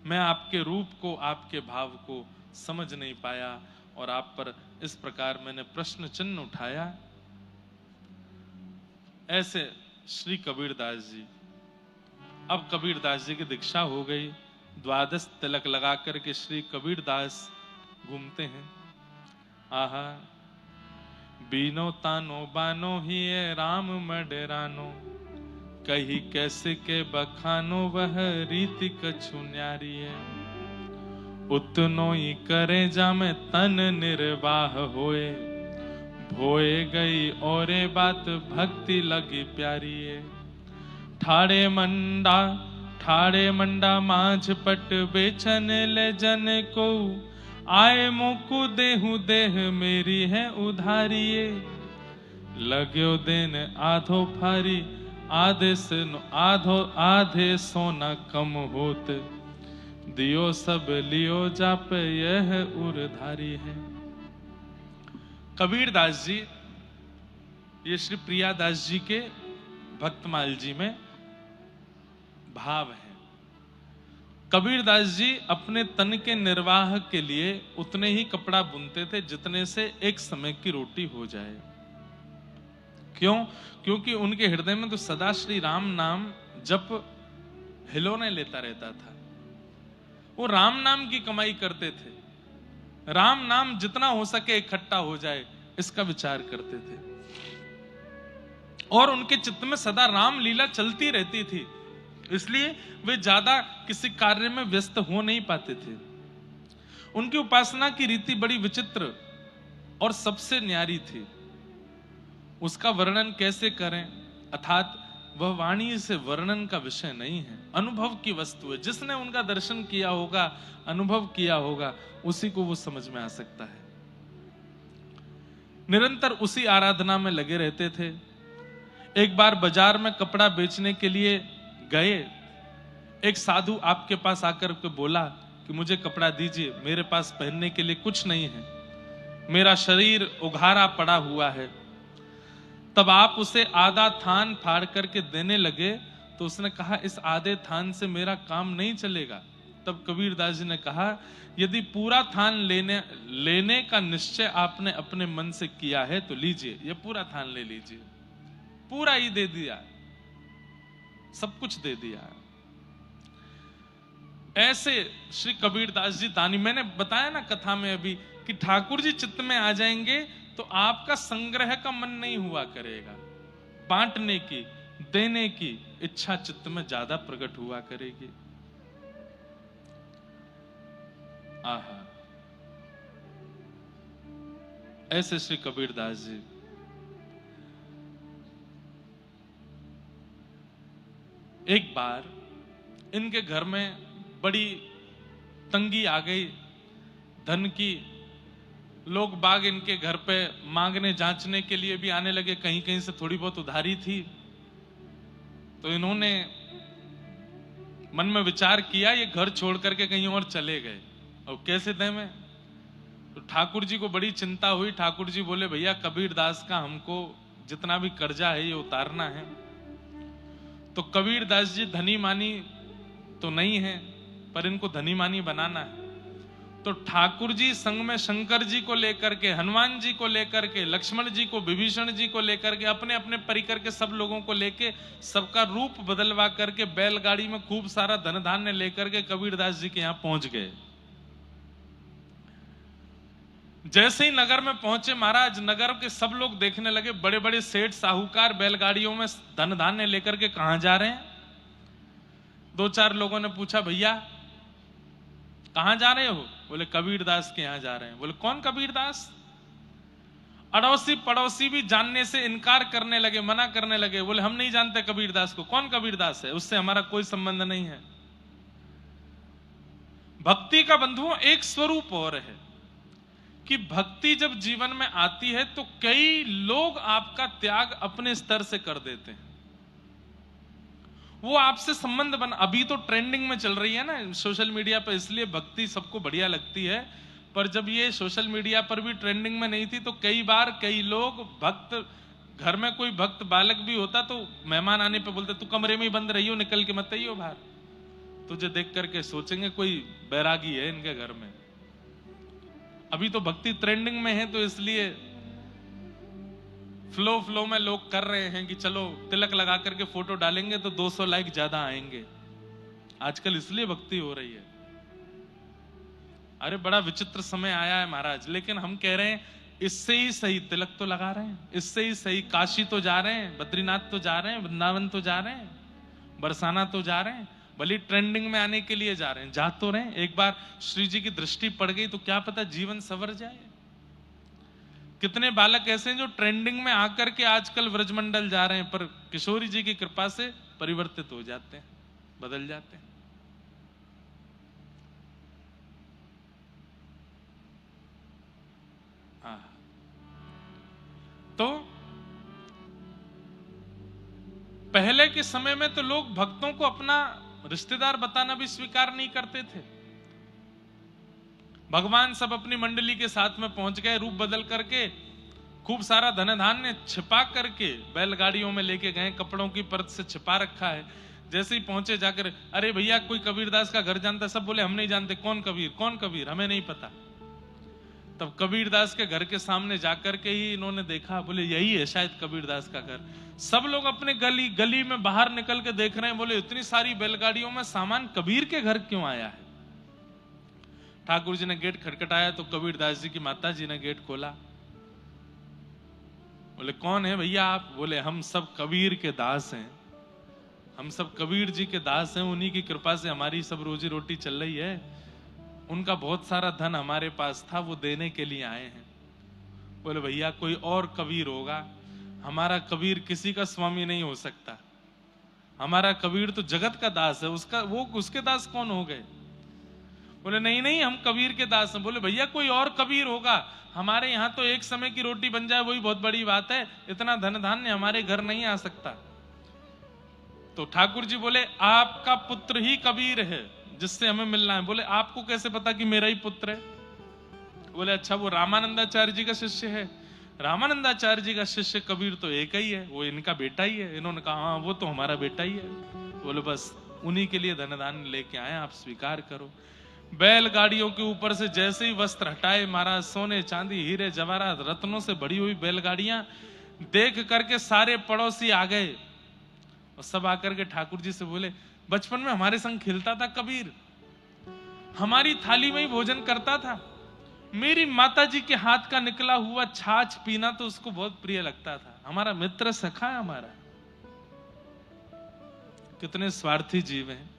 मैं आपके रूप को, आपके भाव को समझ नहीं पाया और आप पर इस प्रकार मैंने प्रश्न चिन्ह उठाया। ऐसे श्री कबीरदास जी। अब कबीरदास जी की दीक्षा हो गई, द्वादश तिलक लगा करके श्री कबीरदास घूमते हैं। आहा, बीनो तानो बानो ही राम मडरानो, कही कैसे के बखानो वह रीति कछु न्यारी है। उतनो ही करे जामे तन निर्वाह होए, भोए गई औरे बात भक्ति लगी प्यारी है। ठाड़े मंडा माझ पट बेचन ले जन को, आए मोकु देहु देह मेरी है उधारिये। लाग्यो देन आधो फारी, आधे सोना कम होत, दियो सब लियो जाप यह उरधारी है। कबीरदास जी, ये श्री प्रियादास जी के भक्तमाल जी में भाव है। कबीरदास जी अपने तन के निर्वाह के लिए उतने ही कपड़ा बुनते थे जितने से एक समय की रोटी हो जाए। क्यों? क्योंकि उनके हृदय में तो सदा श्री राम नाम जप हिलोने लेता रहता था। वो राम नाम की कमाई करते थे, राम नाम जितना हो सके इकट्ठा हो जाए इसका विचार करते थे, और उनके चित्त में सदा राम लीला चलती रहती थी। इसलिए वे ज्यादा किसी कार्य में व्यस्त हो नहीं पाते थे। उनकी उपासना की रीति बड़ी विचित्र और सबसे न्यारी थी। उसका वर्णन कैसे करें, अर्थात वह वाणी से वर्णन का विषय नहीं है, अनुभव की वस्तु है। जिसने उनका दर्शन किया होगा, अनुभव किया होगा, उसी को वो समझ में आ सकता है। निरंतर उसी आराधना में लगे रहते थे। एक बार बाजार में कपड़ा बेचने के लिए गए, एक साधु आपके पास आकर के बोला कि मुझे कपड़ा दीजिए, मेरे पास पहनने के लिए कुछ नहीं है, मेरा शरीर उघारा पड़ा हुआ है। तब आप उसे आधा थान फाड़ करके देने लगे तो उसने कहा, इस आधे थान से मेरा काम नहीं चलेगा। तब कबीरदास जी ने कहा, यदि पूरा थान लेने का निश्चय आपने अपने मन से किया है तो लीजिए, ये पूरा थान ले लीजिए। पूरा ही दे दिया, सब कुछ दे दिया। ऐसे श्री कबीरदास जी दानी। मैंने बताया ना कथा में अभी कि ठाकुर जी चित्त में आ जाएंगे तो आपका संग्रह का मन नहीं हुआ करेगा, बांटने की, देने की इच्छा चित्त में ज्यादा प्रकट हुआ करेगी। आहा, ऐसे श्री कबीरदास जी। एक बार इनके घर में बड़ी तंगी आ गई धन की। लोग बाग इनके घर पे मांगने जांचने के लिए भी आने लगे, कहीं कहीं से थोड़ी बहुत उधारी थी। तो इन्होंने मन में विचार किया, ये घर छोड़ करके कहीं और चले गए, और कैसे दें मैं? तो ठाकुर जी को बड़ी चिंता हुई। ठाकुर जी बोले, भैया कबीरदास का हमको जितना भी कर्जा है ये उतारना है। तो कबीरदास जी धनी मानी तो नहीं है, पर इनको धनी मानी बनाना है। तो ठाकुर जी संग में शंकर जी को लेकर के, हनुमान जी को लेकर के, लक्ष्मण जी को, विभीषण जी को लेकर के, अपने अपने परिकर के सब लोगों को लेके, सबका रूप बदलवा करके बैलगाड़ी में खूब सारा धन धान्य लेकर के कबीरदास जी के यहां पहुंच गए। जैसे ही नगर में पहुंचे महाराज, नगर के सब लोग देखने लगे, बड़े बड़े सेठ साहूकार बैलगाड़ियों में धन धान्य लेकर के कहां जा रहे हैं। दो चार लोगों ने पूछा, भैया कहां जा रहे हो? बोले कबीरदास के यहां जा रहे हैं। बोले कौन कबीरदास? अड़ोसी पड़ोसी भी जानने से इनकार करने लगे, मना करने लगे। बोले हम नहीं जानते कबीरदास को। कौन कबीरदास है? उससे हमारा कोई संबंध नहीं है। भक्ति का बंधुओं एक स्वरूप और है कि भक्ति जब जीवन में आती है तो कई लोग आपका त्याग अपने स्तर से कर देते हैं। वो आपसे संबंध बन, अभी तो ट्रेंडिंग में चल रही है ना सोशल मीडिया पर, इसलिए भक्ति सबको बढ़िया लगती है। पर जब ये सोशल मीडिया पर भी ट्रेंडिंग में नहीं थी तो कई बार कई लोग, भक्त, घर में कोई भक्त बालक भी होता तो मेहमान आने पे बोलते तू कमरे में ही बंद रहियो, निकल के मत आइयो बाहर। तुझे देख करके सोचेंगे कोई बैरागी है इनके घर में। अभी तो भक्ति ट्रेंडिंग में है तो इसलिए फ्लो में लोग कर रहे हैं कि चलो तिलक लगा करके फोटो डालेंगे तो 200 लाइक ज्यादा आएंगे। आजकल इसलिए भक्ति हो रही है। अरे बड़ा विचित्र समय आया है महाराज। लेकिन हम कह रहे हैं इससे ही सही तिलक तो लगा रहे हैं, इससे ही सही काशी तो जा रहे हैं, बद्रीनाथ तो जा रहे हैं, वृंदावन तो जा रहे हैं, बरसाना तो जा रहे हैं, भले ट्रेंडिंग में आने के लिए जा रहे हैं, जा तो रहे हैं। एक बार श्री जी की दृष्टि पड़ गई तो क्या पता जीवन संवर जाए। कितने बालक ऐसे हैं जो ट्रेंडिंग में आकर के आजकल व्रजमंडल जा रहे हैं, पर किशोरी जी की कृपा से परिवर्तित हो जाते हैं, बदल जाते हैं। तो पहले के समय में तो लोग भक्तों को अपना रिश्तेदार बताना भी स्वीकार नहीं करते थे। भगवान सब अपनी मंडली के साथ में पहुंच गए, रूप बदल करके खूब सारा धन धान्य छिपा करके बैलगाड़ियों में लेके गए, कपड़ों की परत से छिपा रखा है। जैसे ही पहुंचे जाकर, अरे भैया कोई कबीरदास का घर जानता? सब बोले हम नहीं जानते। कौन कबीर? कौन कबीर? हमें नहीं पता। तब कबीरदास के घर के सामने जाकर के ही इन्होंने देखा, बोले यही है शायद कबीरदास का घर। सब लोग अपने गली में बाहर निकल के देख रहे हैं, बोले इतनी सारी बैलगाड़ियों में सामान कबीर के घर क्यों आया है? ठाकुर जी ने गेट खटखटाया तो कबीरदास जी की माता जी ने गेट खोला। बोले कौन है भैया आप? बोले हम सब कबीर के दास हैं, हम सब कबीर जी के दास हैं, उन्हीं की कृपा से हमारी सब रोजी रोटी चल रही है। उनका बहुत सारा धन हमारे पास था, वो देने के लिए आए हैं। बोले भैया कोई और कबीर होगा, हमारा कबीर किसी का स्वामी नहीं हो सकता, हमारा कबीर तो जगत का दास है, उसके दास कौन हो गए? बोले नहीं नहीं हम कबीर के दास हैं। बोले भैया कोई और कबीर होगा, हमारे यहाँ तो एक समय की रोटी बन जाए वही बहुत बड़ी बात है, इतना धन धान्य हमारे घर नहीं आ सकता। तो ठाकुर जी बोले आपका पुत्र ही कबीर है जिससे हमें मिलना है। बोले आपको कैसे पता कि मेरा ही पुत्र है? बोले अच्छा वो रामानंदाचार्य जी का शिष्य है। रामानंदाचार्य जी का शिष्य कबीर तो एक ही है, वो इनका बेटा ही है। इन्होंने कहा हाँ वो तो हमारा बेटा ही है। बोले बस उन्हीं के लिए धन धान्य लेके आए, आप स्वीकार करो। बैलगाड़ियों के ऊपर से जैसे ही वस्त्र हटाए महाराज, सोने चांदी हीरे जवाहरात रत्नों से भरी हुई बैलगाड़ियां देख करके सारे पड़ोसी आ गए और सब आकर के ठाकुर जी से बोले बचपन में हमारे संग खेलता था कबीर, हमारी थाली में ही भोजन करता था, मेरी माता जी के हाथ का निकला हुआ छाछ पीना तो उसको बहुत प्रिय लगता था, हमारा मित्र सखा है हमारा। कितने स्वार्थी जीव हैं।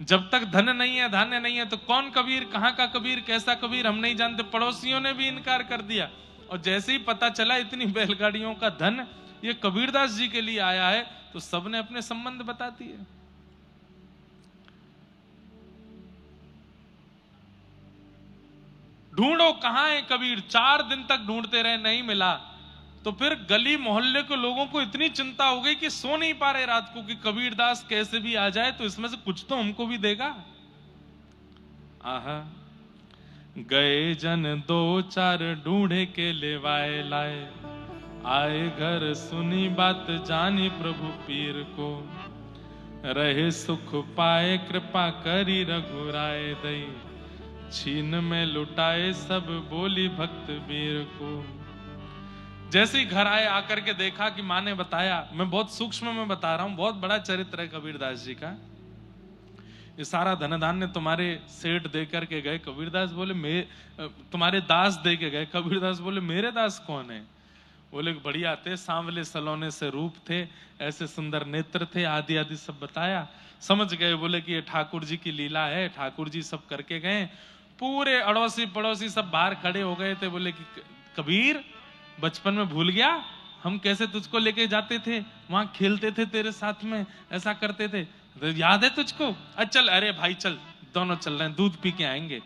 जब तक धन नहीं है धान्य नहीं है तो कौन कबीर, कहां का कबीर, कैसा कबीर हम नहीं जानते। पड़ोसियों ने भी इनकार कर दिया और जैसे ही पता चला इतनी बैलगाड़ियों का धन ये कबीरदास जी के लिए आया है तो सबने अपने संबंध बता दिए। ढूंढो कहां है कबीर, 4 दिन तक ढूंढते रहे नहीं मिला। तो फिर गली मोहल्ले के लोगों को इतनी चिंता हो गई कि सो नहीं पा रहे रात को कि कबीरदास कैसे भी आ जाए तो इसमें से कुछ तो हमको भी देगा। आहा गए जन 2-4 ढूंढे के लेवाए लाए, आए घर सुनी बात जानी प्रभु पीर को, रहे सुख पाए कृपा करी रघुराय दई, छीन में लुटाए सब बोली भक्त वीर को। जैसे ही घर आए आकर के देखा कि माँ ने बताया, मैं बहुत सूक्ष्म में बता रहा हूं, बहुत बड़ा चरित्र है कबीरदास जी का। ये सारा धन धान्य तुम्हारे सेठ दे करके गए। कबीरदास बोले तुम्हारे दास दे के गए। कबीरदास बोले मेरे दास कौन है? बोले बढ़िया थे, सांवले सलोने से रूप थे, ऐसे सुंदर नेत्र थे, आदि आदि सब बताया। समझ गए, बोले कि ये ठाकुर जी की लीला है, ठाकुर जी सब करके गए। पूरे अड़ोसी पड़ोसी सब बाहर खड़े हो गए थे। बोले कि कबीर बचपन में भूल गया, हम कैसे तुझको लेके जाते थे, वहां खेलते थे तेरे साथ में, ऐसा करते थे, तो याद है तुझको? चल, अरे भाई चल, दोनों चल रहे हैं, दूध पी के आएंगे।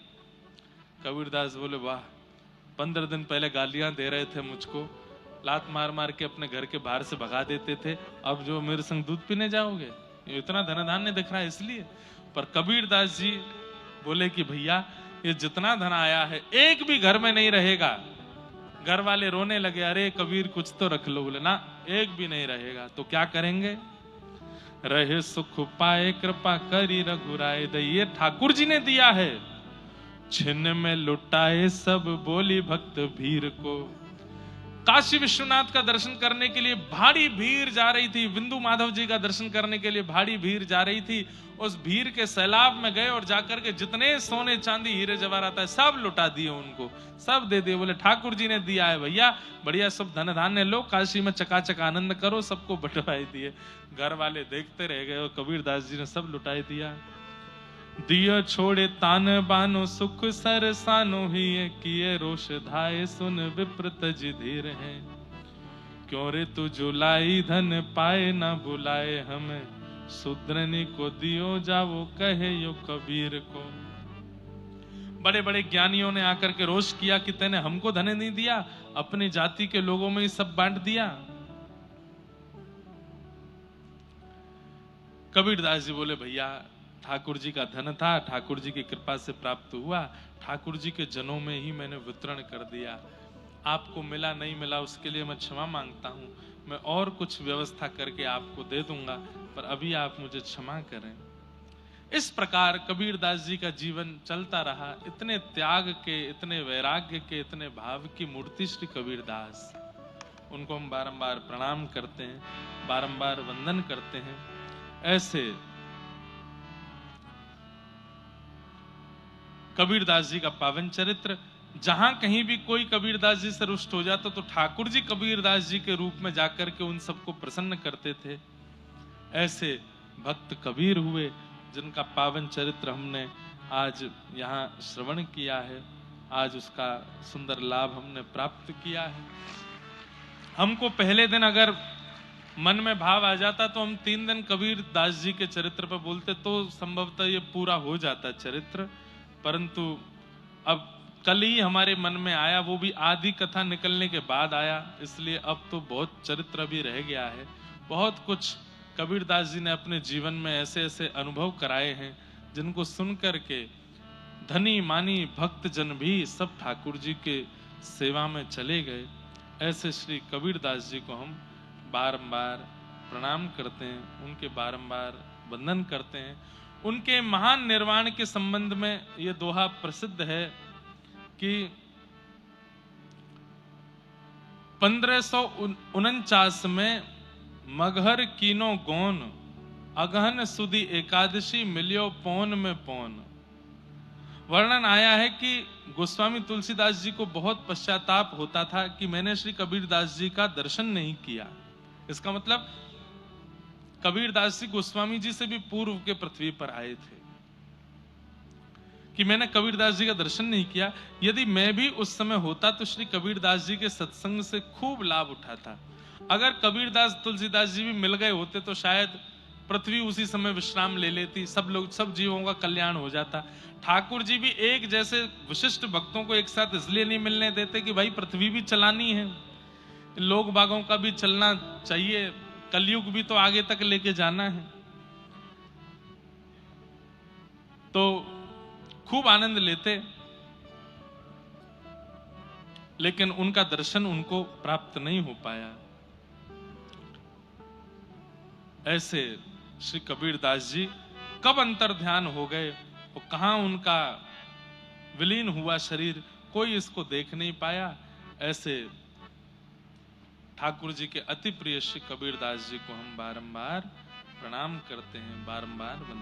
कबीरदास बोले वाह, 15 दिन पहले गालियां दे रहे थे मुझको, लात मार मार के अपने घर के बाहर से भगा देते थे, अब जो मेरे संग दूध पीने जाओगे? इतना धन धान्य दिख रहा है इसलिए। पर कबीरदास जी बोले कि भैया ये जितना धन आया है एक भी घर में नहीं रहेगा। घर वाले रोने लगे, अरे कबीर कुछ तो रख लो। बोले ना, एक भी नहीं रहेगा। तो क्या करेंगे? रहे सुख पाए कृपा करी रघुराय दई, ये ठाकुर जी ने दिया है। छिन्न में लुटाए सब बोली भक्त भीर को। काशी विश्वनाथ का दर्शन करने के लिए भारी भीड़ जा रही थी, बिंदु माधव जी का दर्शन करने के लिए भारी भीड़ जा रही थी। उस भीड़ के सैलाब में गए और जाकर के जितने सोने चांदी हीरे जवाहरात है सब लुटा दिए, उनको सब दे दिए। बोले ठाकुर जी ने दिया है भैया, बढ़िया सब धन धान्य लो, काशी में चकाचक आनंद करो, सबको बंटवाई दिए। घर वाले देखते रह गए और कबीरदास जी ने सब लुटाई दिया। दियो छोड़े तान बानो सुख सरसानो ही किए रोष धाये, सुन विप्र तज धीर है, क्यों रे तू जुलाई धन पाए ना बुलाए हमें, शूद्रनी को दियो जावो कहे यो कबीर को। बड़े बड़े ज्ञानियों ने आकर के रोष किया कि तेने हमको धन नहीं दिया, अपनी जाति के लोगों में ही सब बांट दिया। कबीरदास जी बोले भैया ठाकुर जी का धन था, ठाकुर जी की कृपा से प्राप्त हुआ, ठाकुर जी के जनों में ही मैंने वितरण कर दिया। आपको मिला नहीं मिला उसके लिए मैं क्षमा मांगता हूं, मैं और कुछ व्यवस्था करके आपको दे दूंगा, पर अभी आप मुझे क्षमा करें। इस प्रकार कबीरदास जी का जीवन चलता रहा। इतने त्याग के, इतने वैराग्य के, इतने भाव की मूर्ति श्री कबीरदास, उनको हम बारंबार प्रणाम करते हैं, बारंबार वंदन करते हैं। ऐसे कबीरदास जी का पावन चरित्र, जहां कहीं भी कोई कबीरदास जी से रुष्ट हो जाता तो ठाकुर जी कबीरदास जी के रूप में जाकर के उन सबको प्रसन्न करते थे। ऐसे भक्त कबीर हुए जिनका पावन चरित्र हमने आज यहाँ श्रवण किया है, आज उसका सुंदर लाभ हमने प्राप्त किया है। हमको पहले दिन अगर मन में भाव आ जाता तो हम 3 दिन कबीरदास जी के चरित्र पर बोलते तो संभवतः ये पूरा हो जाता चरित्र, परंतु अब कल ही हमारे मन में आया, वो भी आधी कथा निकलने के बाद आया, इसलिए अब तो बहुत चरित्र भी रह गया है। बहुत कुछ कबीरदास जी ने अपने जीवन में ऐसे ऐसे अनुभव कराए हैं जिनको सुनकर के धनी मानी भक्त जन भी सब ठाकुर जी के सेवा में चले गए। ऐसे श्री कबीरदास जी को हम बारंबार प्रणाम करते हैं, उनके बारंबार वंदन करते हैं। उनके महान निर्वाण के संबंध में ये दोहा प्रसिद्ध है कि 1549 में मगहर कीनो गौन, अगहन सुदी एकादशी मिलियो पौन में पौन। वर्णन आया है कि गोस्वामी तुलसीदास जी को बहुत पश्चाताप होता था कि मैंने श्री कबीरदास जी का दर्शन नहीं किया। इसका मतलब कबीरदास जी गोस्वामी जी से भी पूर्व के पृथ्वी पर आए थे, कि मैंने कबीरदास जी का दर्शन नहीं किया। यदि मैं भी उस समय होता तो श्री कबीरदास जी के सत्संग से खूब लाभ उठाता। अगर कबीरदास तुलसीदास जी भी मिल गए होते तो शायद पृथ्वी उसी समय विश्राम ले लेती, सब लोग, सब जीवों का कल्याण हो जाता। ठाकुर जी भी एक जैसे विशिष्ट भक्तों को एक साथ इसलिए नहीं मिलने देते कि भाई पृथ्वी भी चलानी है, लोग बागों का भी चलना चाहिए, कलयुग भी तो आगे तक लेके जाना है। तो खूब आनंद लेते, लेकिन उनका दर्शन उनको प्राप्त नहीं हो पाया। ऐसे श्री कबीरदास जी कब अंतर ध्यान हो गए और कहां उनका विलीन हुआ शरीर, कोई इसको देख नहीं पाया। ऐसे ठाकुर जी के अति प्रिय श्री कबीरदास जी को हम बारंबार प्रणाम करते हैं, बारंबार वंदन